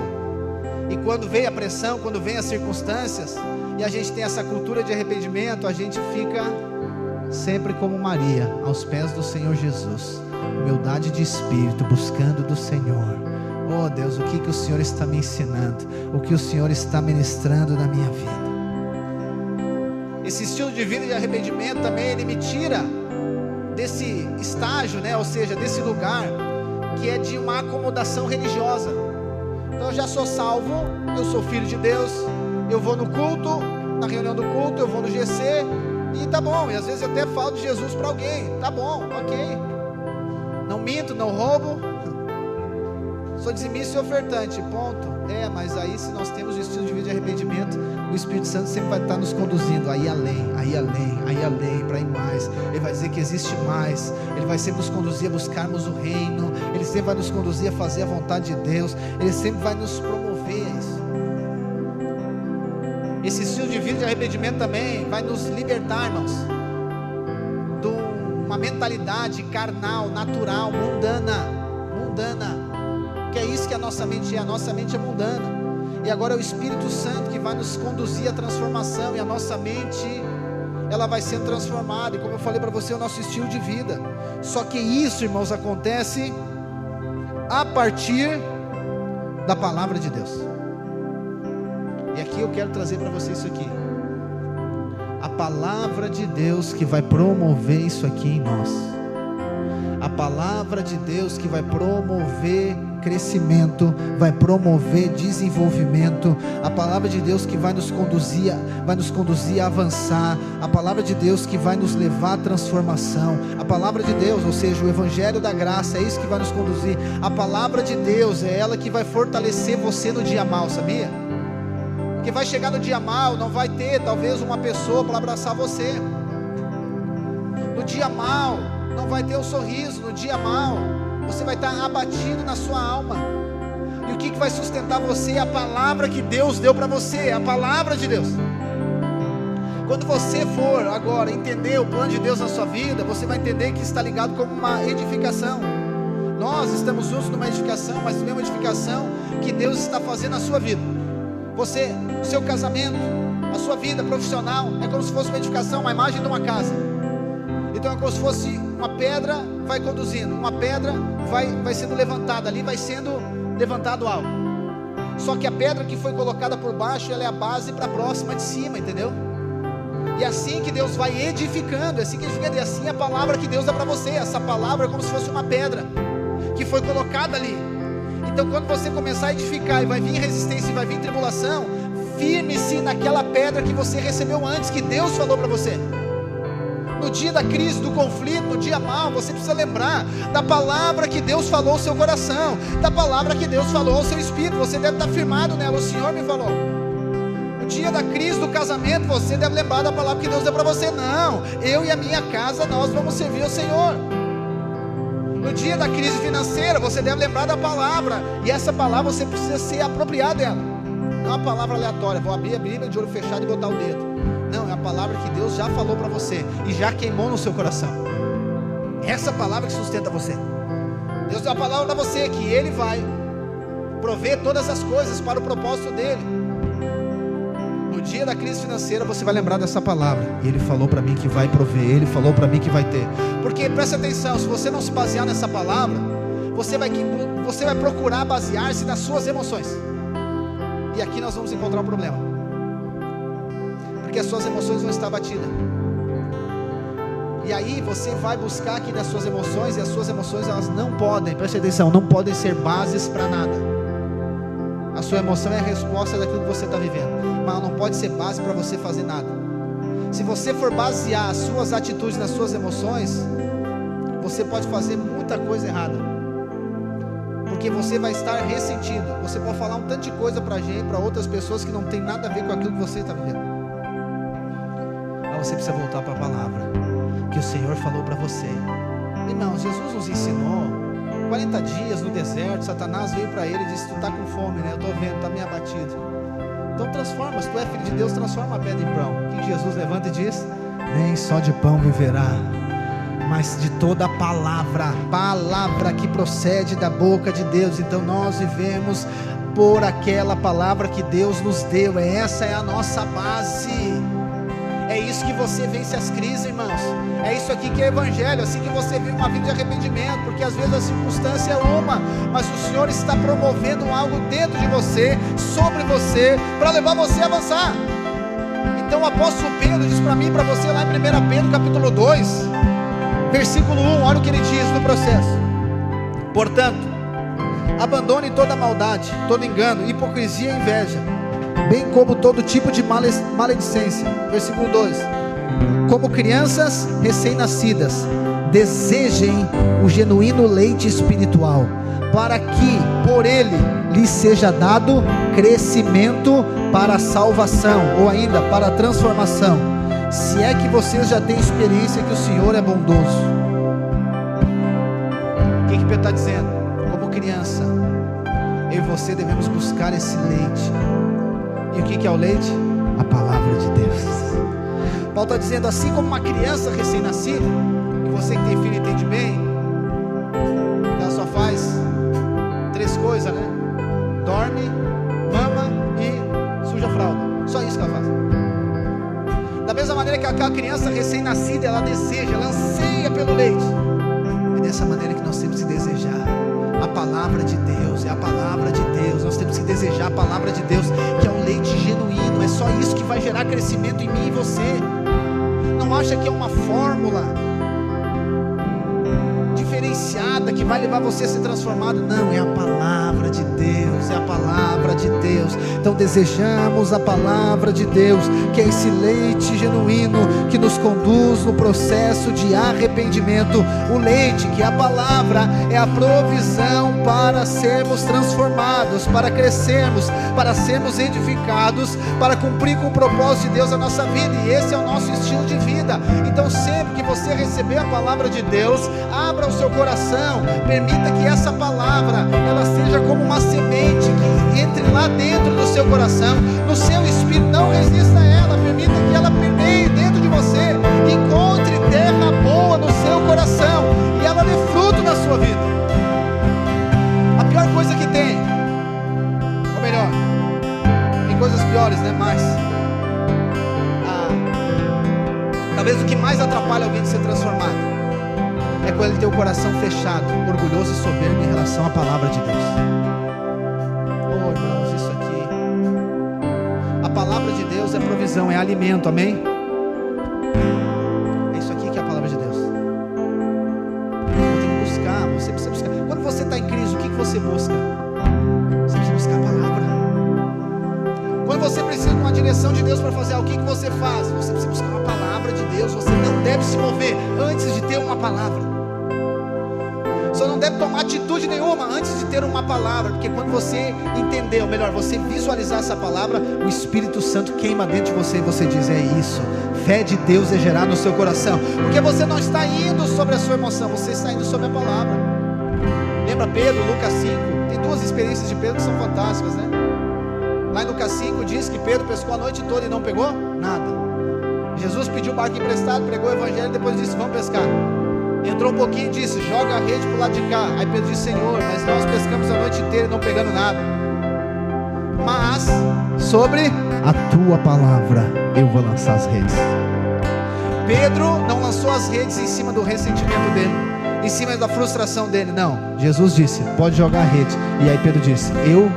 E quando vem a pressão, quando vem as circunstâncias, e a gente tem essa cultura de arrependimento, a gente fica sempre como Maria, aos pés do Senhor Jesus, humildade de espírito, buscando do Senhor. Oh Deus, o que o Senhor está me ensinando, o que o Senhor está ministrando na minha vida. Esse estilo de vida de arrependimento também, ele me tira desse estágio, né? Ou seja, desse lugar que é de uma acomodação religiosa. Então eu já sou salvo, eu sou filho de Deus, eu vou no culto, na reunião do culto, eu vou no GC, e tá bom, e às vezes eu até falo de Jesus para alguém, tá bom, ok, não minto, não roubo, sou dizimista e ofertante, ponto. Mas aí, se nós temos o estilo de vida de arrependimento, o Espírito Santo sempre vai estar nos conduzindo aí além, para ir mais. Ele vai dizer que existe mais, ele vai sempre nos conduzir a buscarmos o reino, ele sempre vai nos conduzir a fazer a vontade de Deus, ele sempre vai nos promover a isso. Esse estilo de vida de arrependimento também vai nos libertar, irmãos, de uma mentalidade carnal, natural, mundana, que é isso que a nossa mente é mundana, e agora é o Espírito Santo que vai nos conduzir à transformação, e a nossa mente, ela vai sendo transformada, e como eu falei para você, é o nosso estilo de vida. Só que isso, irmãos, acontece a partir da palavra de Deus. E aqui eu quero trazer para você isso aqui, a palavra de Deus que vai promover isso aqui em nós, a palavra de Deus que vai promover crescimento, vai promover desenvolvimento, a palavra de Deus que vai nos conduzir a avançar, a palavra de Deus que vai nos levar à transformação, a palavra de Deus, ou seja, o Evangelho da graça, é isso que vai nos conduzir. A palavra de Deus é ela que vai fortalecer você no dia mal, sabia? Porque vai chegar no dia mal, não vai ter talvez uma pessoa para abraçar você, no dia mal não vai ter um sorriso, no dia mal você vai estar abatido na sua alma. E o que vai sustentar você? A palavra que Deus deu para você, a palavra de Deus. Quando você for agora entender o plano de Deus na sua vida, você vai entender que está ligado como uma edificação. Nós estamos juntos numa edificação, mas não é uma edificação que Deus está fazendo na sua vida. Você, o seu casamento, a sua vida profissional, é como se fosse uma edificação, uma imagem de uma casa. Então é como se fosse uma pedra, vai conduzindo, uma pedra vai sendo levantada, ali vai sendo levantado algo. Só que a pedra que foi colocada por baixo, ela é a base para a próxima de cima, entendeu? E é assim que Deus vai edificando, é assim que edificando, e assim a palavra que Deus dá para você. Essa palavra é como se fosse uma pedra que foi colocada ali. Então quando você começar a edificar, e vai vir resistência, e vai vir tribulação, firme-se naquela pedra que você recebeu antes, que Deus falou para você. No dia da crise, do conflito, no dia mal, você precisa lembrar da palavra que Deus falou ao seu coração, da palavra que Deus falou ao seu espírito. Você deve estar firmado nela. O Senhor me falou. No dia da crise do casamento, você deve lembrar da palavra que Deus deu para você. Não, eu e a minha casa, nós vamos servir ao Senhor. No dia da crise financeira, você deve lembrar da palavra, e essa palavra você precisa ser apropriado dela. Não é uma palavra aleatória, vou abrir a Bíblia de olho fechado e botar o dedo. Não, é a palavra que Deus já falou para você e já queimou no seu coração. Essa palavra que sustenta você. Deus deu a palavra para você que Ele vai prover todas as coisas para o propósito dEle. No dia da crise financeira, você vai lembrar dessa palavra. E Ele falou para mim que vai prover, Ele falou para mim que vai ter. Porque, presta atenção, se você não se basear nessa palavra, você vai procurar basear-se nas suas emoções. E aqui nós vamos encontrar um problema, porque as suas emoções vão estar batidas. E aí você vai buscar aqui nas suas emoções, e as suas emoções, elas não podem, preste atenção, não podem ser bases para nada. A sua emoção é a resposta daquilo que você está vivendo, mas ela não pode ser base para você fazer nada. Se você for basear as suas atitudes nas suas emoções, você pode fazer muita coisa errada, porque você vai estar ressentido. Você pode falar um tanto de coisa para gente, para outras pessoas que não tem nada a ver com aquilo que você está vivendo. Mas você precisa voltar para a palavra que o Senhor falou para você. Irmãos, Jesus nos ensinou 40 dias no deserto. Satanás veio para ele e disse: tu está com fome, né? Eu estou vendo, está meio abatido. Então transforma, se tu é filho de Deus, transforma a pedra em pão. O que Jesus levanta e diz? Nem só de pão viverá, mas de toda a palavra que procede da boca de Deus. Então nós vivemos por aquela palavra que Deus nos deu. Essa é a nossa base. É isso que você vence as crises, irmãos. É isso aqui que é evangelho. Assim que você vive uma vida de arrependimento, porque às vezes a circunstância é uma, mas o Senhor está promovendo algo dentro de você, sobre você, para levar você a avançar. Então o apóstolo Pedro diz para mim e para você lá em 1 Pedro capítulo 2 versículo 1, olha o que ele diz no processo: portanto, abandone toda maldade, todo engano, hipocrisia e inveja, bem como todo tipo de maledicência. Versículo 2: como crianças recém-nascidas, desejem o genuíno leite espiritual, para que por ele lhes seja dado crescimento para a salvação, ou ainda para a transformação, se é que vocês já têm experiência que o Senhor é bondoso. O que Pedro está dizendo? Como criança, eu e você devemos buscar esse leite. E o que é o leite? A palavra de Deus. Paulo está dizendo, assim como uma criança recém-nascida, e você que tem filho entende bem, ela só faz 3 coisas, né? Dorme, mama e suja a fralda. Só isso que ela faz. Da mesma maneira que aquela criança recém-nascida, ela deseja, ela anseia pelo leite. É dessa maneira que nós temos que desejar a palavra de Deus. É a palavra de Deus. Nós temos que desejar a palavra de Deus, que é o leite genuíno. É só isso que vai gerar crescimento em mim e você. Não acha que é uma fórmula diferenciada que vai levar você a ser transformado. Não, é a palavra de Deus. É a palavra de Deus. Então desejamos a palavra de Deus, que é esse leite genuíno que nos conduz no processo de arrependimento. O leite, que é a palavra, é a provisão para sermos transformados, para crescermos, para sermos edificados, para cumprir com o propósito de Deus na nossa vida. E esse é o nosso estilo de vida. Então sempre que você receber a palavra de Deus, abra o seu coração, permita que essa palavra, ela seja como uma semente que entre lá dentro do seu coração, no seu espírito. Não resista a ela, permita que ela permeie dentro de você, encontre terra boa no seu coração e ela dê fruto na sua vida. A pior coisa que tem, ou melhor, tem coisas piores, né? Mas talvez o que mais atrapalha alguém de ser transformado é quando ele tem o coração fechado, orgulhoso e soberbo em relação à palavra de Deus. Oh, irmãos, isso aqui, a palavra de Deus é provisão, é alimento, amém? É isso aqui que é a palavra de Deus. Eu tenho que buscar, você precisa buscar. Quando você está em crise, o que você busca? Você precisa buscar a palavra. Quando você precisa de uma direção de Deus para fazer algo, o que você faz? Você precisa buscar uma palavra de Deus. Você não deve se mover antes de ter uma palavra. Você não deve tomar atitude nenhuma antes de ter uma palavra, porque quando você entender, ou melhor, você visualizar essa palavra, o Espírito Santo queima dentro de você e você diz, é isso, fé de Deus é gerar no seu coração, porque você não está indo sobre a sua emoção, você está indo sobre a palavra. Lembra Pedro, Lucas 5, tem 2 experiências de Pedro que são fantásticas, né? Lá em Lucas 5 diz que Pedro pescou a noite toda e não pegou nada. Jesus pediu o barco emprestado, pregou o evangelho e depois disse, vamos pescar. Entrou um pouquinho e disse, joga a rede para o lado de cá. Aí Pedro disse, Senhor, mas nós pescamos a noite inteira e não pegando nada. Mas sobre a tua palavra eu vou lançar as redes. Pedro não lançou as redes em cima do ressentimento dele, em cima da frustração dele, não. Jesus disse, pode jogar a rede. E aí Pedro disse, eu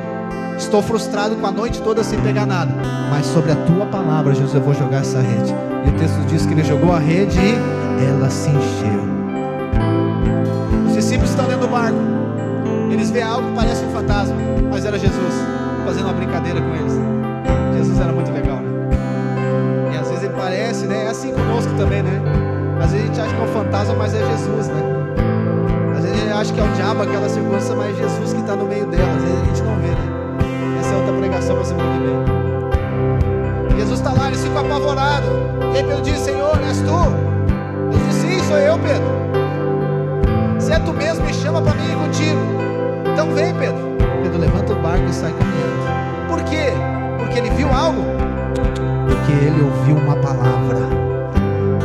estou frustrado com a noite toda sem pegar nada, mas sobre a tua palavra, Jesus, eu vou jogar essa rede. E o texto diz que ele jogou a rede e ela se encheu. Os discípulos estão dentro do barco, eles veem algo que parece um fantasma, mas era Jesus fazendo uma brincadeira com eles. Jesus era muito legal, né? E às vezes ele parece, né? É assim conosco também, né? Às vezes a gente acha que é um fantasma, mas é Jesus, né? Às vezes a gente acha que é o diabo aquela circunstância, mas é Jesus que está no meio dela. Às vezes a gente não vê, né? Essa é outra pregação para semana que vem. Jesus está lá, eles ficam apavorados. E aí Pedro diz, Senhor, és tu? Ele disse, sim, sou eu, Pedro. Se é tu mesmo, me chama para mim ir contigo. Então vem, Pedro. Pedro levanta o barco e sai caminhando. Por quê? Porque ele viu algo? Porque ele ouviu uma palavra.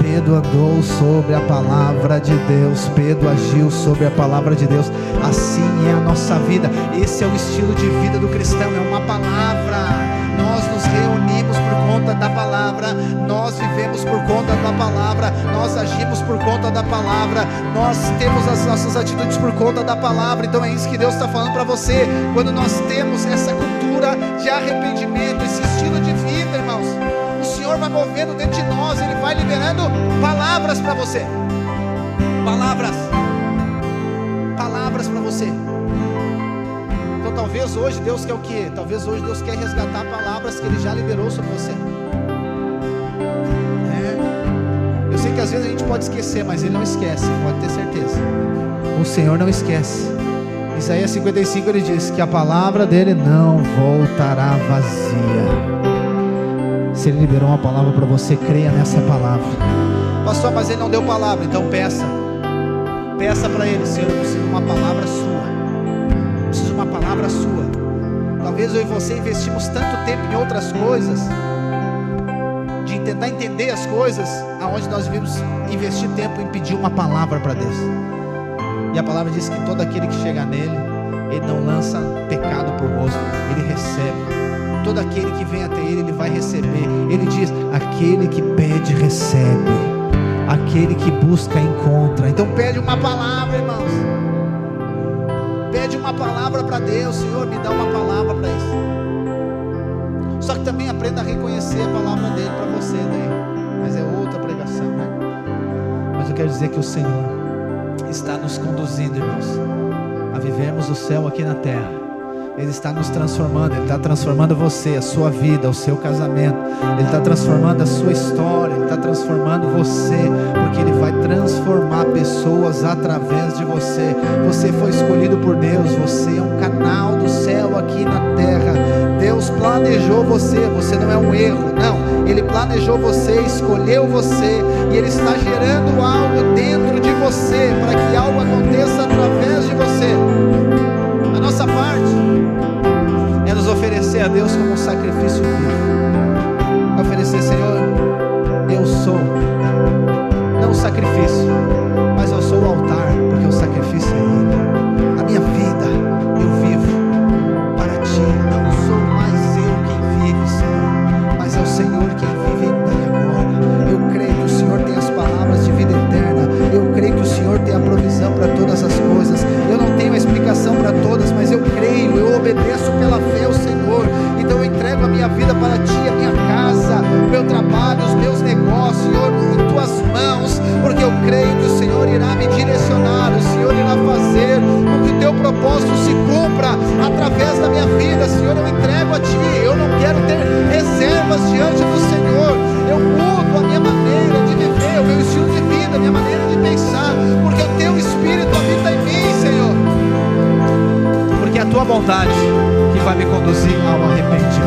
Pedro Pedro andou sobre a palavra de Deus, Pedro agiu sobre a palavra de Deus. Assim é a nossa vida. Esse é o estilo de vida do cristão, é uma palavra. Nós nos reunimos por conta da palavra, nós vivemos por conta da palavra, nós agimos por conta da palavra, nós temos as nossas atitudes por conta da palavra. Então é isso que Deus está falando para você. Quando nós temos essa cultura de arrependimento, esse estilo de vida, irmãos, o Senhor vai movendo dentro de nós, Ele vai liberando palavras para você. Palavras para você. Então talvez hoje Deus quer o quê? Talvez hoje Deus quer resgatar palavras que Ele já liberou sobre você. Eu sei que às vezes a gente pode esquecer, mas Ele não esquece, pode ter certeza. O Senhor não esquece. Isaías 55 Ele diz que a palavra dEle não voltará vazia. Se Ele liberou uma palavra para você, creia nessa palavra. Pastor, mas Ele não deu palavra. Então peça para Ele: Senhor, eu preciso de uma palavra sua. Preciso de uma palavra sua. Talvez eu e você investimos tanto tempo em outras coisas, de tentar entender as coisas, aonde nós devemos investir tempo em pedir uma palavra para Deus. E a palavra diz que todo aquele que chega nele, Ele não lança pecado por rosto, Ele recebe. Todo aquele que vem até Ele, Ele vai receber. Ele diz: aquele que pede, recebe. Aquele que busca, encontra. Então pede uma palavra, irmãos. Pede uma palavra para Deus. Senhor, me dá uma palavra para isso. Só que também aprenda a reconhecer a palavra dEle para você, né? Mas é outra pregação, né? Mas eu quero dizer que o Senhor está nos conduzindo, irmãos, a vivermos o céu aqui na terra. Ele está nos transformando. Ele está transformando você, a sua vida, o seu casamento. Ele está transformando a sua história. Ele está transformando você, porque Ele vai transformar pessoas através de você. Você foi escolhido por Deus. Você é um canal do céu aqui na terra. Deus planejou você. Você não é um erro, não. Ele planejou você, escolheu você, e Ele está gerando algo dentro de você, para que algo aconteça através de você. A nossa parte é nos oferecer a Deus como um sacrifício vivo. Oferecer: Senhor, eu sou, não o sacrifício, mas eu sou o altar, porque o sacrifício é Ele. A minha vida eu vivo para Ti. Não sou mais eu quem vive, Senhor, mas é o Senhor quem vive em mim agora. Eu creio que o Senhor tem as palavras de vida eterna. Eu creio que o Senhor tem a provisão para todas as coisas. Eu não tenho a explicação para todas, mas eu creio, eu obedeço pela fé ao Senhor. Então eu entrego a minha vida para Ti, a minha casa, o meu trabalho, os meus negócios, Senhor, em Tuas mãos, porque eu creio que o Senhor irá me direcionar, o Senhor irá fazer com que o Teu propósito se cumpra através da minha vida. Senhor, eu entrego a Ti. Eu não quero ter reservas diante do Senhor. Eu mudo a minha maneira de viver, o meu estilo de vida, a minha maneira de pensar, porque o Teu Espírito habita em mim, Senhor. Porque é a Tua vontade que vai me conduzir ao arrependimento.